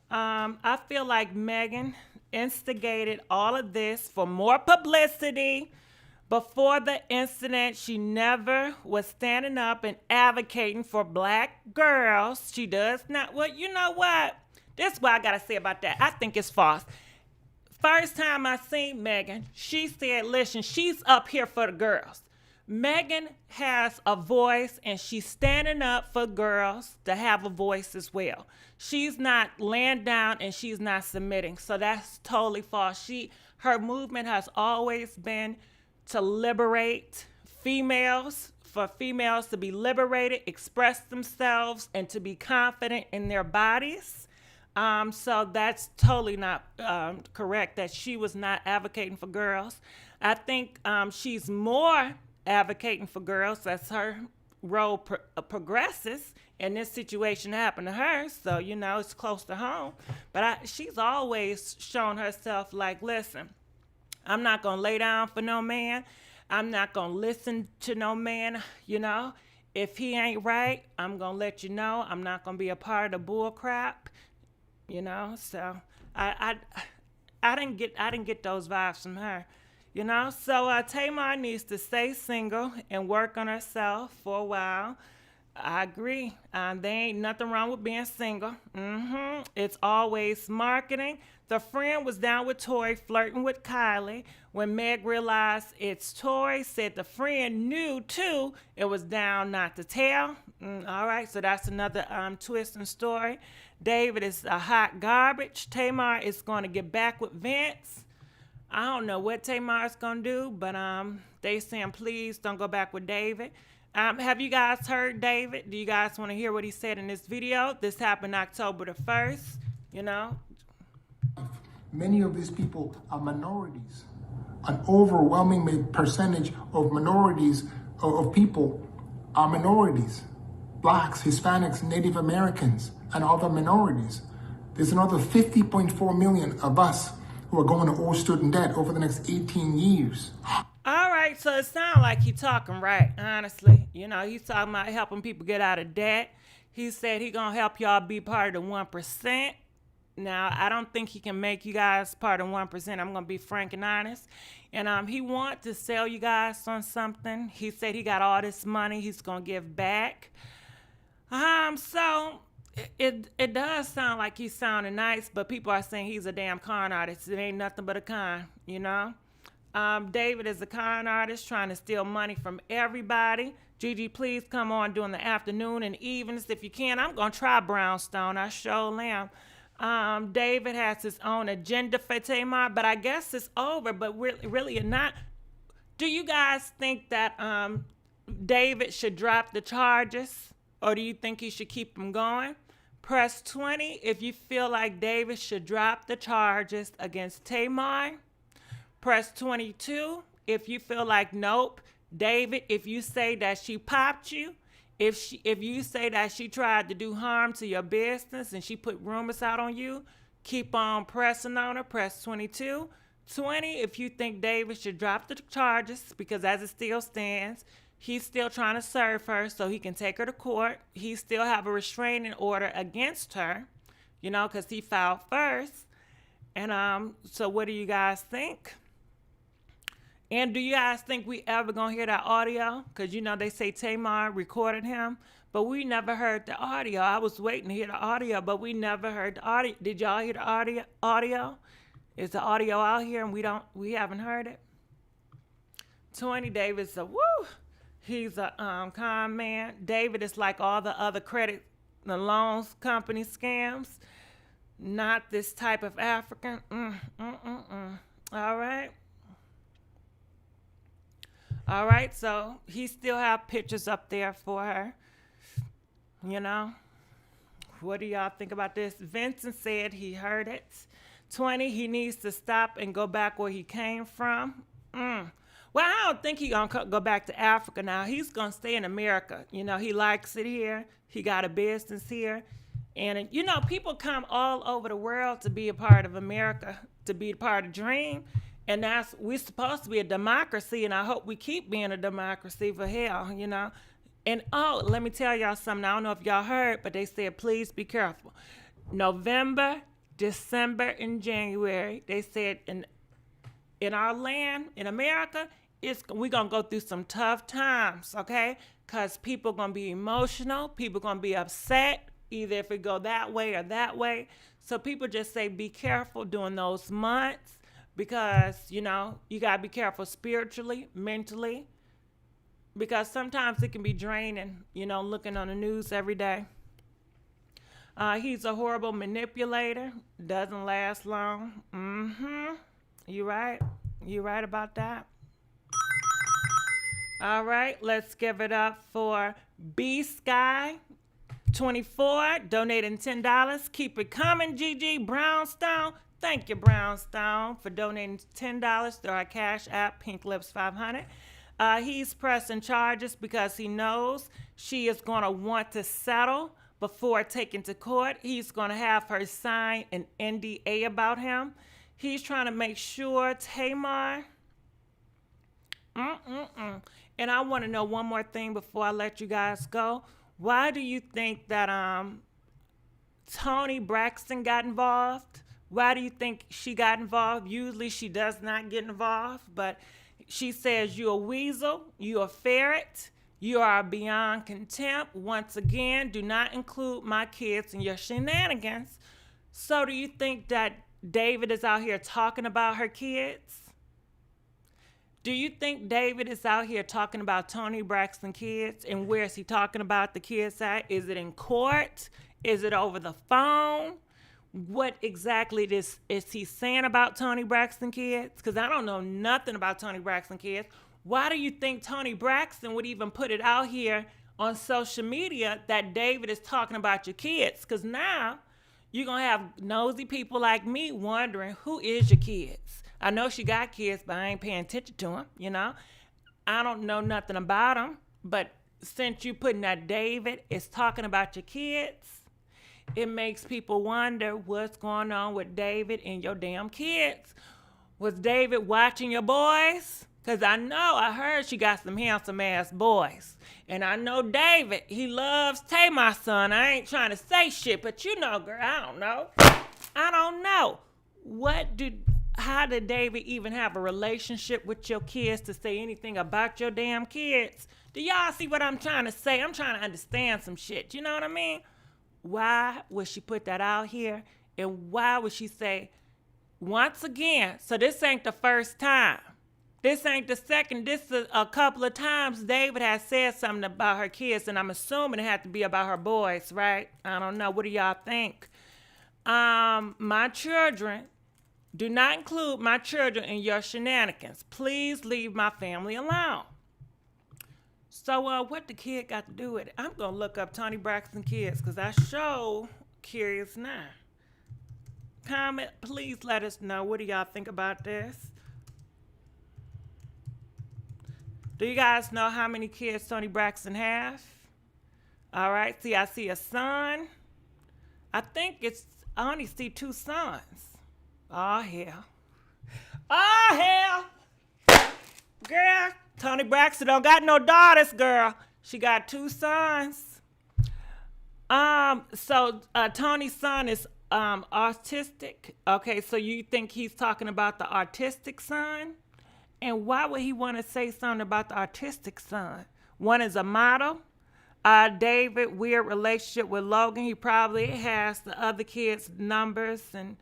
I feel like Megan instigated all of this for more publicity. Before the incident, she never was standing up and advocating for black girls. She does not. Well, you know what? This is what I got to say about that. I think it's false. First time I seen Megan, she said, listen, she's up here for the girls. Megan has a voice, and she's standing up for girls to have a voice as well. She's not laying down, and she's not submitting. So that's totally false. Her movement has always been to liberate females, for females to be liberated, express themselves, and to be confident in their bodies. So that's totally not correct that she was not advocating for girls. I think she's more advocating for girls as her role progresses, and this situation happened to her, so, you know, it's close to home. But she's always shown herself like, listen, I'm not going to lay down for no man. I'm not going to listen to no man, you know. If he ain't right, I'm going to let you know. I'm not going to be a part of the bull crap, you know. So I didn't get those vibes from her, you know. So Tamar needs to stay single and work on herself for a while. I agree. There ain't nothing wrong with being single. It's always marketing. The friend was down with Tory flirting with Kylie. When Meg realized it's Tory, said the friend knew too. It was down not to tell. All right, so that's another twist in story. David is a hot garbage. Tamar is going to get back with Vince. I don't know what Tamar's going to do, but they saying please don't go back with David. Have you guys heard David? Do you guys want to hear what he said in this video? This happened October the 1st, you know. Many of these people are minorities. An overwhelming percentage of minorities, of people, are minorities. Blacks, Hispanics, Native Americans, and other minorities. There's another 50.4 million of us who are going to owe student debt over the next 18 years. All right, so it sounds like he's talking right, honestly. You know, he's talking about helping people get out of debt. He said he going to help y'all be part of the 1%. Now, I don't think he can make you guys part of 1%. I'm going to be frank and honest. And he want to sell you guys on something. He said he got all this money he's going to give back. So it does sound like he's sounding nice, but people are saying he's a damn con artist. It ain't nothing but a con, you know? David is a con artist trying to steal money from everybody. Gigi, please come on during the afternoon and evenings if you can. I'm going to try Brownstone. I sure am. David has his own agenda for Tamar, but I guess it's over, but really not. Do you guys think that David should drop the charges, or do you think he should keep them going? Press 20 if you feel like David should drop the charges against Tamar. Press 22 if you feel like, nope, David, if you say that she popped you, if you say that she tried to do harm to your business and she put rumors out on you, keep on pressing on her. Press 22. 20 if you think David should drop the charges, because as it still stands, he's still trying to serve her so he can take her to court. He still have a restraining order against her, you know, because he filed first. And so what do you guys think? And do you guys think we ever gonna hear that audio? Because, you know, they say Tamar recorded him. but we never heard the audio. I was waiting to hear the audio, but we never heard the audio. Did y'all hear the audio? Is the audio out here and we haven't heard it? Toni, David's a woo. He's a con man. David is like all the other the loans company scams. Not this type of African. All right. All right, so he still have pictures up there for her. You know? What do y'all think about this? Vincent said he heard it. 20, he needs to stop and go back where he came from. Well, I don't think he's going to go back to Africa now. He's going to stay in America. You know, he likes it here. He got a business here. And, you know, people come all over the world to be a part of America, to be a part of the dream. And we're supposed to be a democracy, and I hope we keep being a democracy for hell, you know. And, let me tell y'all something. I don't know if y'all heard, but they said, please be careful. November, December, and January, they said in our land, in America, we're going to go through some tough times, okay? Because people are going to be emotional. People are going to be upset, either if it go that way or that way. So people just say be careful during those months because, you know, you got to be careful spiritually, mentally, because sometimes it can be draining, you know, looking on the news every day. He's a horrible manipulator. Doesn't last long. You right. You right about that. All right, let's give it up for B Sky 24, donating $10. Keep it coming, GG Brownstone. Thank you, Brownstone, for donating $10 through our Cash App, Pink Lips 500. He's pressing charges because he knows she is going to want to settle before taking to court. He's going to have her sign an NDA about him. He's trying to make sure Tamar. And I want to know one more thing before I let you guys go. Why do you think that Toni Braxton got involved? Why do you think she got involved? Usually she does not get involved, but she says you're a weasel, you're a ferret, you are beyond contempt. Once again, do not include my kids in your shenanigans. So do you think that David is out here talking about her kids? Do you think David is out here talking about Toni Braxton kids? And where is he talking about the kids at? Is it in court? Is it over the phone? What exactly is he saying about Toni Braxton kids? Because I don't know nothing about Toni Braxton kids. Why do you think Toni Braxton would even put it out here on social media that David is talking about your kids? Because now you're going to have nosy people like me wondering, who is your kids? I know she got kids, but I ain't paying attention to them, you know. I don't know nothing about them, but since you putting that David is talking about your kids, it makes people wonder what's going on with David and your damn kids. Was David watching your boys? Because I heard she got some handsome-ass boys. And I know David, he loves Tamar's son. I ain't trying to say shit, but you know, girl, I don't know. How did David even have a relationship with your kids to say anything about your damn kids? Do y'all see what I'm trying to say? I'm trying to understand some shit. You know what I mean? Why would she put that out here? And why would she say, once again, so this ain't the first time. This ain't the second. This is a couple of times David has said something about her kids, and I'm assuming it had to be about her boys, right? I don't know. What do y'all think? My children, do not include my children in your shenanigans. Please leave my family alone. So what the kid got to do with it? I'm going to look up Toni Braxton kids because I sure curious now. Comment, please let us know. What do y'all think about this? Do you guys know how many kids Toni Braxton have? All right, see, I see a son. I only see 2 sons. Oh, hell. Oh, hell. Girl, Toni Braxton don't got no daughters, girl. She got 2 sons. So Toni's son is autistic. Okay, so you think he's talking about the autistic son? And why would he want to say something about the autistic son? One is a model. David, weird relationship with Logan. He probably has the other kids' numbers and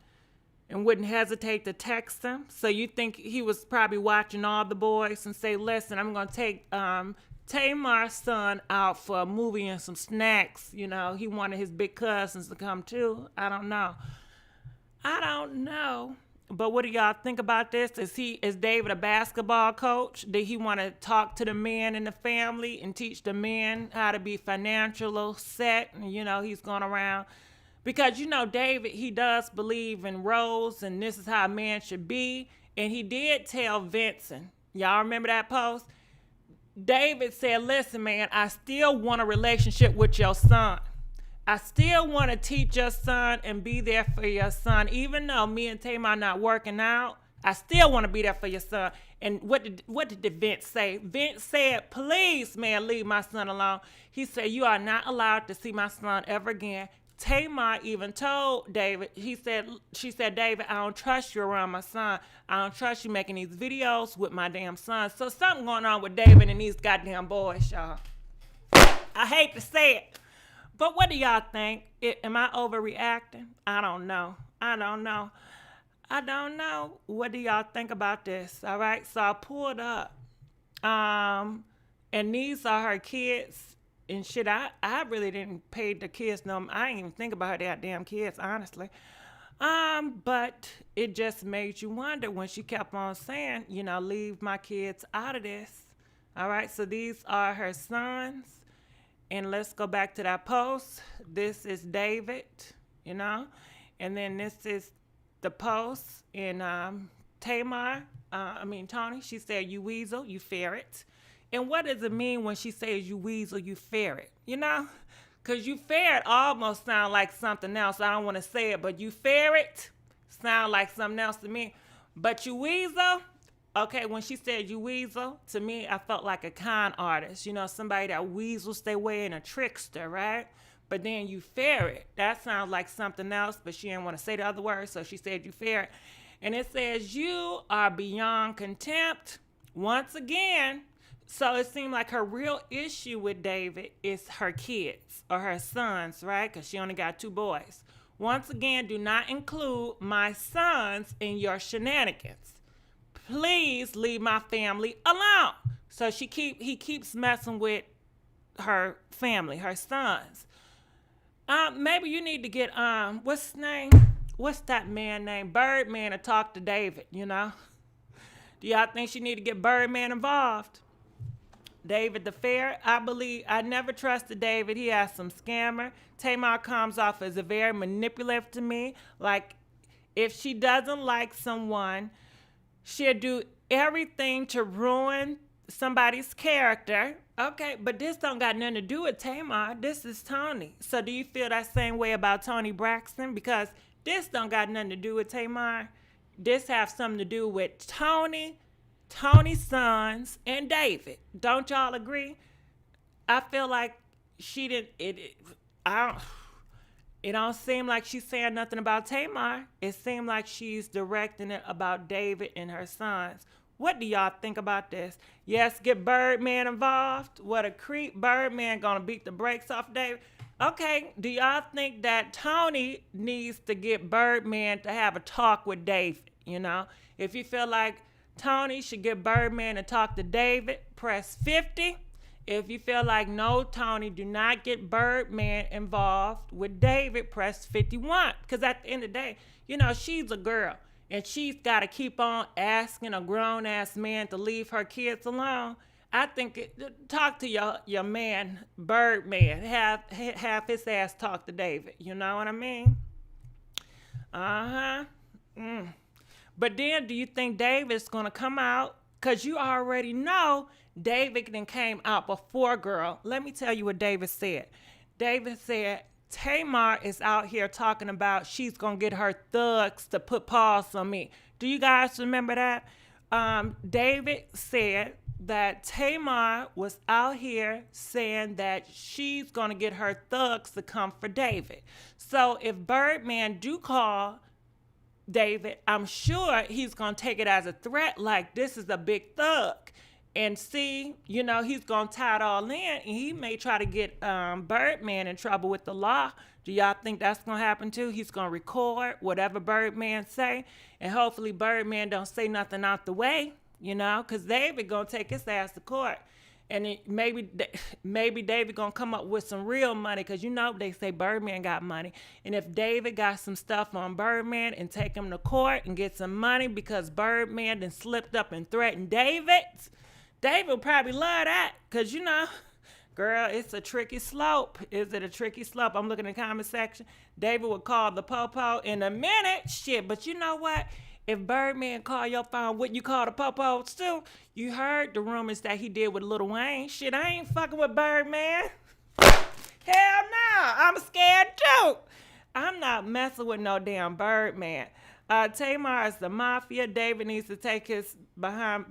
wouldn't hesitate to text them. So you think he was probably watching all the boys and say, listen, I'm going to take Tamar's son out for a movie and some snacks. You know, he wanted his big cousins to come too. I don't know. But what do y'all think about this? Is David a basketball coach? Did he want to talk to the men in the family and teach the men how to be financially set? And, you know, he's going around. Because, you know, David, he does believe in roles and this is how a man should be. And he did tell Vincent, y'all remember that post? David said, listen, man, I still want a relationship with your son. I still want to teach your son and be there for your son. Even though me and Tamar are not working out, I still want to be there for your son. And what did Vince say? Vince said, please, man, leave my son alone. He said, you are not allowed to see my son ever again. Tamar even told David, she said, David, I don't trust you around my son. I don't trust you making these videos with my damn son. So something going on with David and these goddamn boys, y'all. I hate to say it. But what do y'all think? Am I overreacting? I don't know. What do y'all think about this? All right, so I pulled up. And these are her kids and shit. I really didn't pay the kids no. I didn't even think about her damn kids, honestly. But it just made you wonder when she kept on saying, you know, leave my kids out of this. All right, so these are her sons. And let's go back to that post. This is David, you know. And then this is the post in Toni. She said, you weasel, you ferret. And what does it mean when she says you weasel, you ferret? You know? Because you ferret almost sound like something else. I don't want to say it, but you ferret sound like something else to me. But you weasel, okay, when she said you weasel, to me, I felt like a con artist. You know, somebody that weasels their way in, a trickster, right? But then you ferret. That sounds like something else, but she didn't want to say the other word, so she said you ferret. And it says you are beyond contempt once again. So it seemed like her real issue with David is her kids or her sons, right? Because she only got 2 boys. Once again, do not include my sons in your shenanigans. Please leave my family alone. So he keeps messing with her family, her sons. Maybe you need to get what's his name? What's that man named? Birdman to talk to David, you know? Do y'all think she need to get Birdman involved? David the Fair, I never trusted David. He has some scammer. Tamar comes off as a very manipulative to me. Like, if she doesn't like someone, she'll do everything to ruin somebody's character. Okay, but this don't got nothing to do with Tamar. This is Toni. So do you feel that same way about Toni Braxton? Because this don't got nothing to do with Tamar. This have something to do with Toni, Toni's sons, and David. Don't y'all agree? I feel like she didn't. It don't seem like she's saying nothing about Tamar. It seemed like she's directing it about David and her sons. What do y'all think about this? Yes, get Birdman involved. What a creep. Birdman gonna beat the brakes off David. Okay, do y'all think that Toni needs to get Birdman to have a talk with David? You know, if you feel like Toni should get Birdman to talk to David, press 50. If you feel like no, Toni, do not get Birdman involved with David, press 51. Because at the end of the day, you know, she's a girl. And she's got to keep on asking a grown-ass man to leave her kids alone. I think, talk to your man, Birdman. Have his ass talk to David. You know what I mean? But then, do you think David's going to come out? Because you already know David then came out before, girl. Let me tell you what David said. David said, Tamar is out here talking about she's going to get her thugs to put paws on me. Do you guys remember that? David said that Tamar was out here saying that she's going to get her thugs to come for David. So if Birdman do call David, I'm sure he's going to take it as a threat, like this is a big thug. and see, you know, he's gonna tie it all in, and he may try to get Birdman in trouble with the law. Do y'all think that's gonna happen too? He's gonna record whatever Birdman say, and hopefully Birdman don't say nothing out the way, you know, because David gonna take his ass to court. And maybe David gonna come up with some real money, because you know they say Birdman got money. And if David got some stuff on Birdman and take him to court and get some money because Birdman then slipped up and threatened David will probably love that, because you know, girl, it's a tricky slope. Is it a tricky slope? I'm looking in the comment section. David would call the popo in a minute. Shit, but you know what? If Birdman call your phone, what you call the popos too? You heard the rumors that he did with Lil Wayne. Shit, I ain't fucking with Birdman. Hell no, I'm scared too. I'm not messing with no damn Birdman. Tamar is the mafia. David needs to take his behind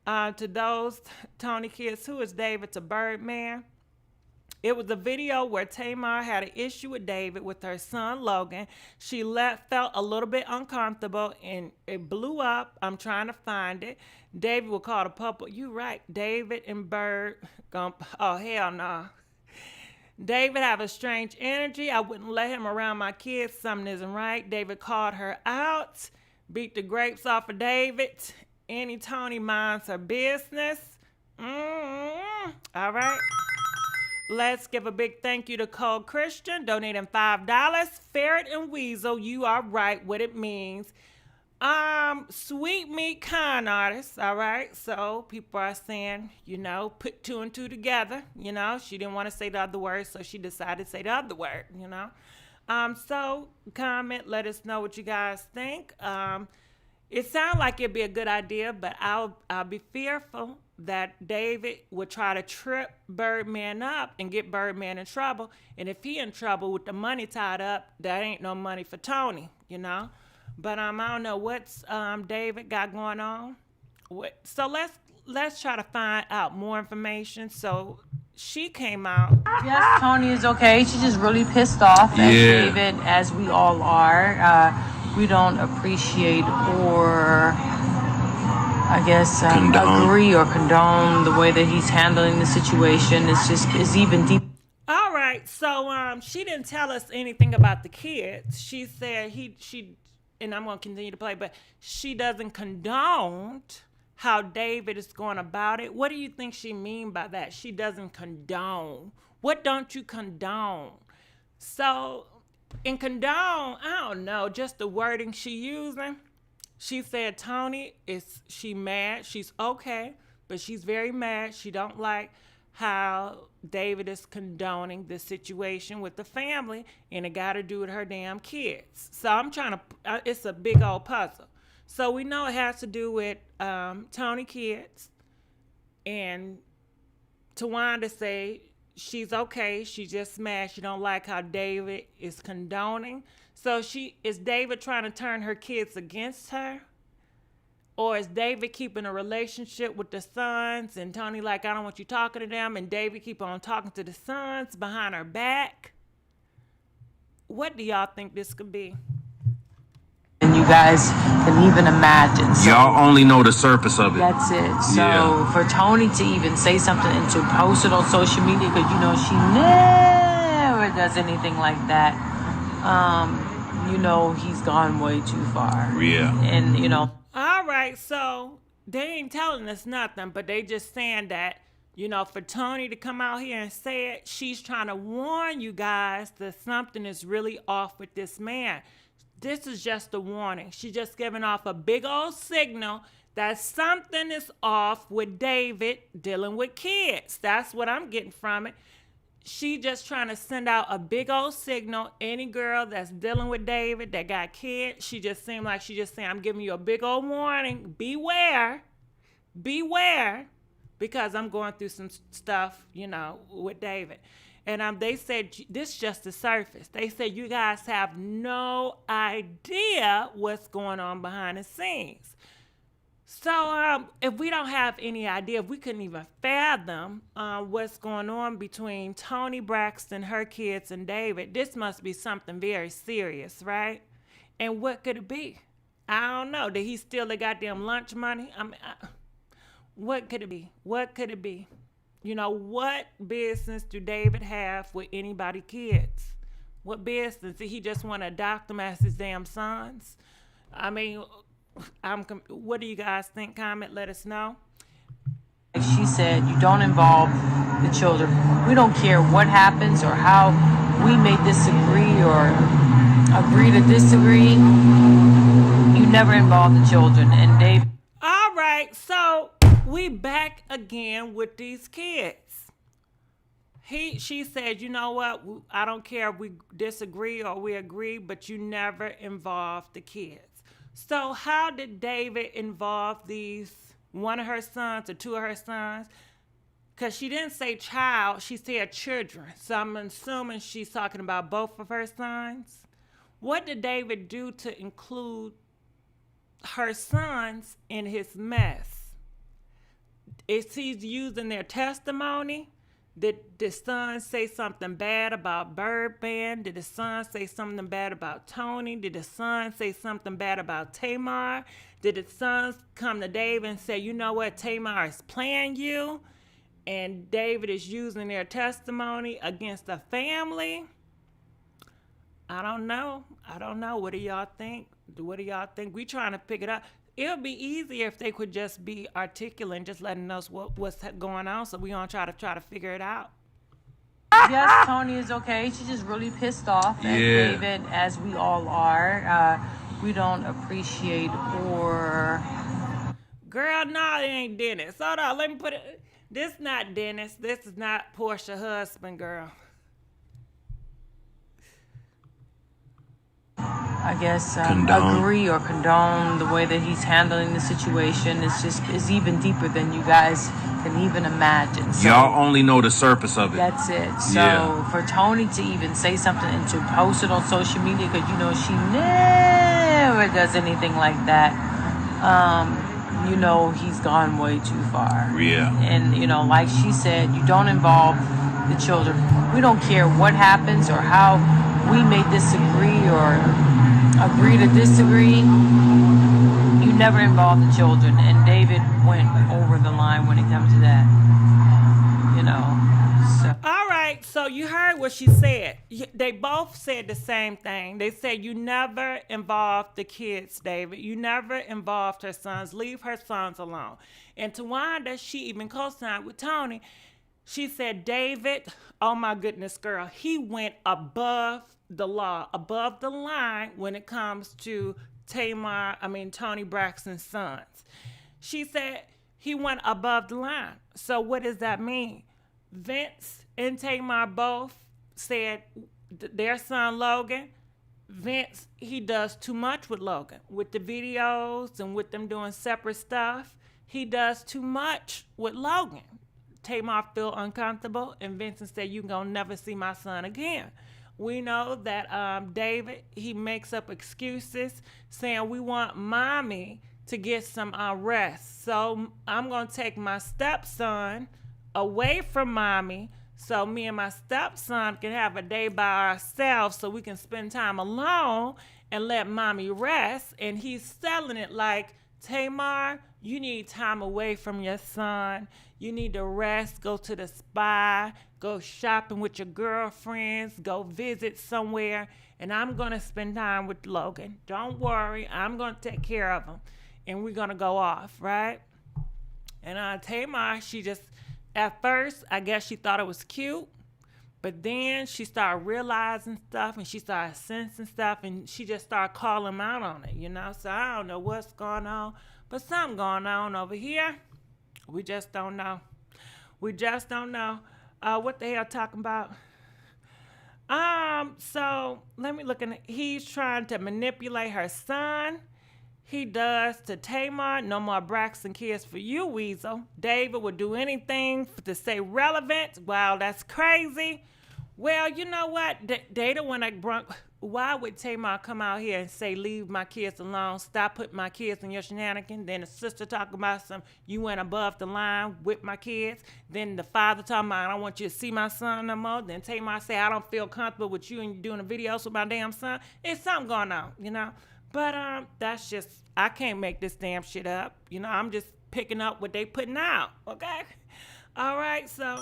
to those Toni kids. Who is David to Birdman? It was a video where Tamar had an issue with David with her son Logan. She felt a little bit uncomfortable and it blew up. I'm trying to find it. David will call the puppet. You right. David and Bird. Oh, hell no. David have a strange energy. I wouldn't let him around my kids. Something isn't right. David called her out. Beat the grapes off of David. Any Toni minds her business. All right. Let's give a big thank you to Cole Christian, donating $5. Ferret and Weasel, you are right what it means. Sweet meat con artist, all right? So people are saying, you know, put two and two together, you know? She didn't want to say the other word, so she decided to say the other word, you know? So comment, let us know what you guys think. It sounds like it'd be a good idea, but I'll be fearful that David would try to trip Birdman up and get Birdman in trouble. And if he in trouble with the money tied up, that ain't no money for Toni, you know? But I don't know what's David got going on. So let's try to find out more information. So she came out. Yes, Toni is okay. She's just really pissed off at David, as we all are. We don't appreciate or, I guess, agree or condone the way that he's handling the situation. It's even deep. All right, so she didn't tell us anything about the kids. She said she, and I'm gonna continue to play, but she doesn't condone how David is going about it. What do you think she mean by that? She doesn't condone. What don't you condone? So, in condone, I don't know, just the wording she using. She said Toni she mad. She's okay, but she's very mad. She don't like how David is condoning the situation with the family, and it got to do with her damn kids. So I'm trying to, it's a big old puzzle. So we know it has to do with Toni kids, and Tawanda say she's okay. She just mad. She don't like how David is condoning. So is David trying to turn her kids against her? Or is David keeping a relationship with the sons and Toni like, I don't want you talking to them, and David keep on talking to the sons behind her back? What do y'all think this could be? And you guys can even imagine. So y'all only know the surface of it. That's it. So for Toni to even say something and to post it on social media, because you know she never does anything like that. You know he's gone way too far. Yeah. And you know. All right, so they ain't telling us nothing, but they just saying that, you know, for Toni to come out here and say it, she's trying to warn you guys that something is really off with this man. This is just a warning. She's just giving off a big old signal that something is off with David dealing with kids. That's what I'm getting from it. She just trying to send out a big old signal. Any girl that's dealing with David that got kids, she just seemed like she just saying, I'm giving you a big old warning. Beware, because I'm going through some stuff, you know, with David. And they said, this is just the surface. They said, you guys have no idea what's going on behind the scenes. So if we don't have any idea, if we couldn't even fathom what's going on between Toni, Braxton, her kids, and David, this must be something very serious, right? And what could it be? I don't know. Did he steal the goddamn lunch money? I mean, What could it be? What could it be? You know, what business do David have with anybody kids? What business? Did he just want to adopt them as his damn sons? I mean, what do you guys think? Comment, let us know. She said, you don't involve the children. We don't care what happens or how we may disagree or agree to disagree. You never involve the children. And David. All right, so we back again with these kids. She said, you know what? I don't care if we disagree or we agree, but you never involve the kids. So how did David involve one of her sons or two of her sons? Because she didn't say child, she said children. So I'm assuming she's talking about both of her sons. What did David do to include her sons in his mess? Is he using their testimony? Did the son say something bad about Birdman? Did the son say something bad about Toni? Did the son say something bad about Tamar? Did the sons come to David and say, you know what, Tamar is playing you? And David is using their testimony against the family? I don't know. What do y'all think? We trying to pick it up. It would be easier if they could just be articulate and just letting us what's going on, so we don't try to figure it out. Yes, Toni is okay. She's just really pissed off at David, as we all are. We don't appreciate or... Girl, no, it ain't Dennis. Hold on, let me put it... This not Dennis. This is not Portia's husband, girl. I guess agree or condone the way that he's handling the situation. It's even deeper than you guys can even imagine. So y'all only know the surface of it. That's it. So for Toni to even say something and to post it on social media, because you know she never does anything like that. You know he's gone way too far. Yeah. And you know, like she said, you don't involve the children. We don't care what happens or how we may disagree or agree to disagree. You never involve the children. And David went over the line when it comes to that. You know. So. All right, so you heard what she said. They both said the same thing. They said you never involved the kids, David. You never involved her sons. Leave her sons alone. And Tawanda, she even co-signed with Toni. She said, David, oh my goodness, girl, he went above the law, above the line when it comes to Toni Braxton's sons. She said he went above the line. So what does that mean? Vince and Tamar both said their son Logan, Vince, he does too much with Logan. With the videos and with them doing separate stuff, he does too much with Logan. Tamar feel uncomfortable, and Vincent said, you gonna never see my son again. We know that David, he makes up excuses saying we want mommy to get some rest. So I'm gonna take my stepson away from mommy so me and my stepson can have a day by ourselves so we can spend time alone and let mommy rest. And he's selling it like, Tamar, you need time away from your son. You need to rest, go to the spa, go shopping with your girlfriends, go visit somewhere, and I'm going to spend time with Logan. Don't worry, I'm going to take care of him, and we're going to go off, right? And Tamar, she just, at first, I guess she thought it was cute, but then she started realizing stuff, and she started sensing stuff, and she just started calling him out on it, you know? So I don't know what's going on, but something going on over here. We just don't know. We just don't know. What the hell talking about? So let me look at it. He's trying to manipulate her son. He does to Tamar. No more Braxton kids for you, Weasel. David would do anything to stay relevant. Wow, that's crazy. Well, you know what? They the one that why would Tamar come out here and say, leave my kids alone, stop putting my kids in your shenanigans? Then the sister talking about you went above the line with my kids. Then the father talking about, I don't want you to see my son no more. Then Tamar say, I don't feel comfortable with you and you doing the videos with my damn son. It's something going on, you know? But that's just, I can't make this damn shit up. You know, I'm just picking up what they putting out, okay? All right, so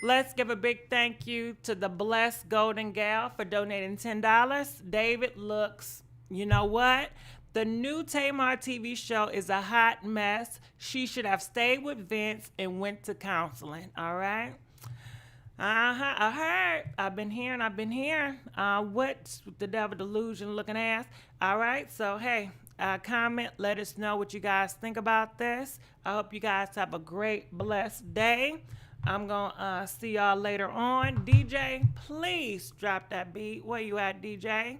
let's give a big thank you to the Blessed Golden Gal for donating $10. David looks, you know what? The new Tamar TV show is a hot mess. She should have stayed with Vince and went to counseling, all right? I heard. I've been hearing. What's the devil delusion looking ass? All right, so hey, comment. Let us know what you guys think about this. I hope you guys have a great, blessed day. I'm going to see y'all later on. DJ, please drop that beat. Where you at, DJ?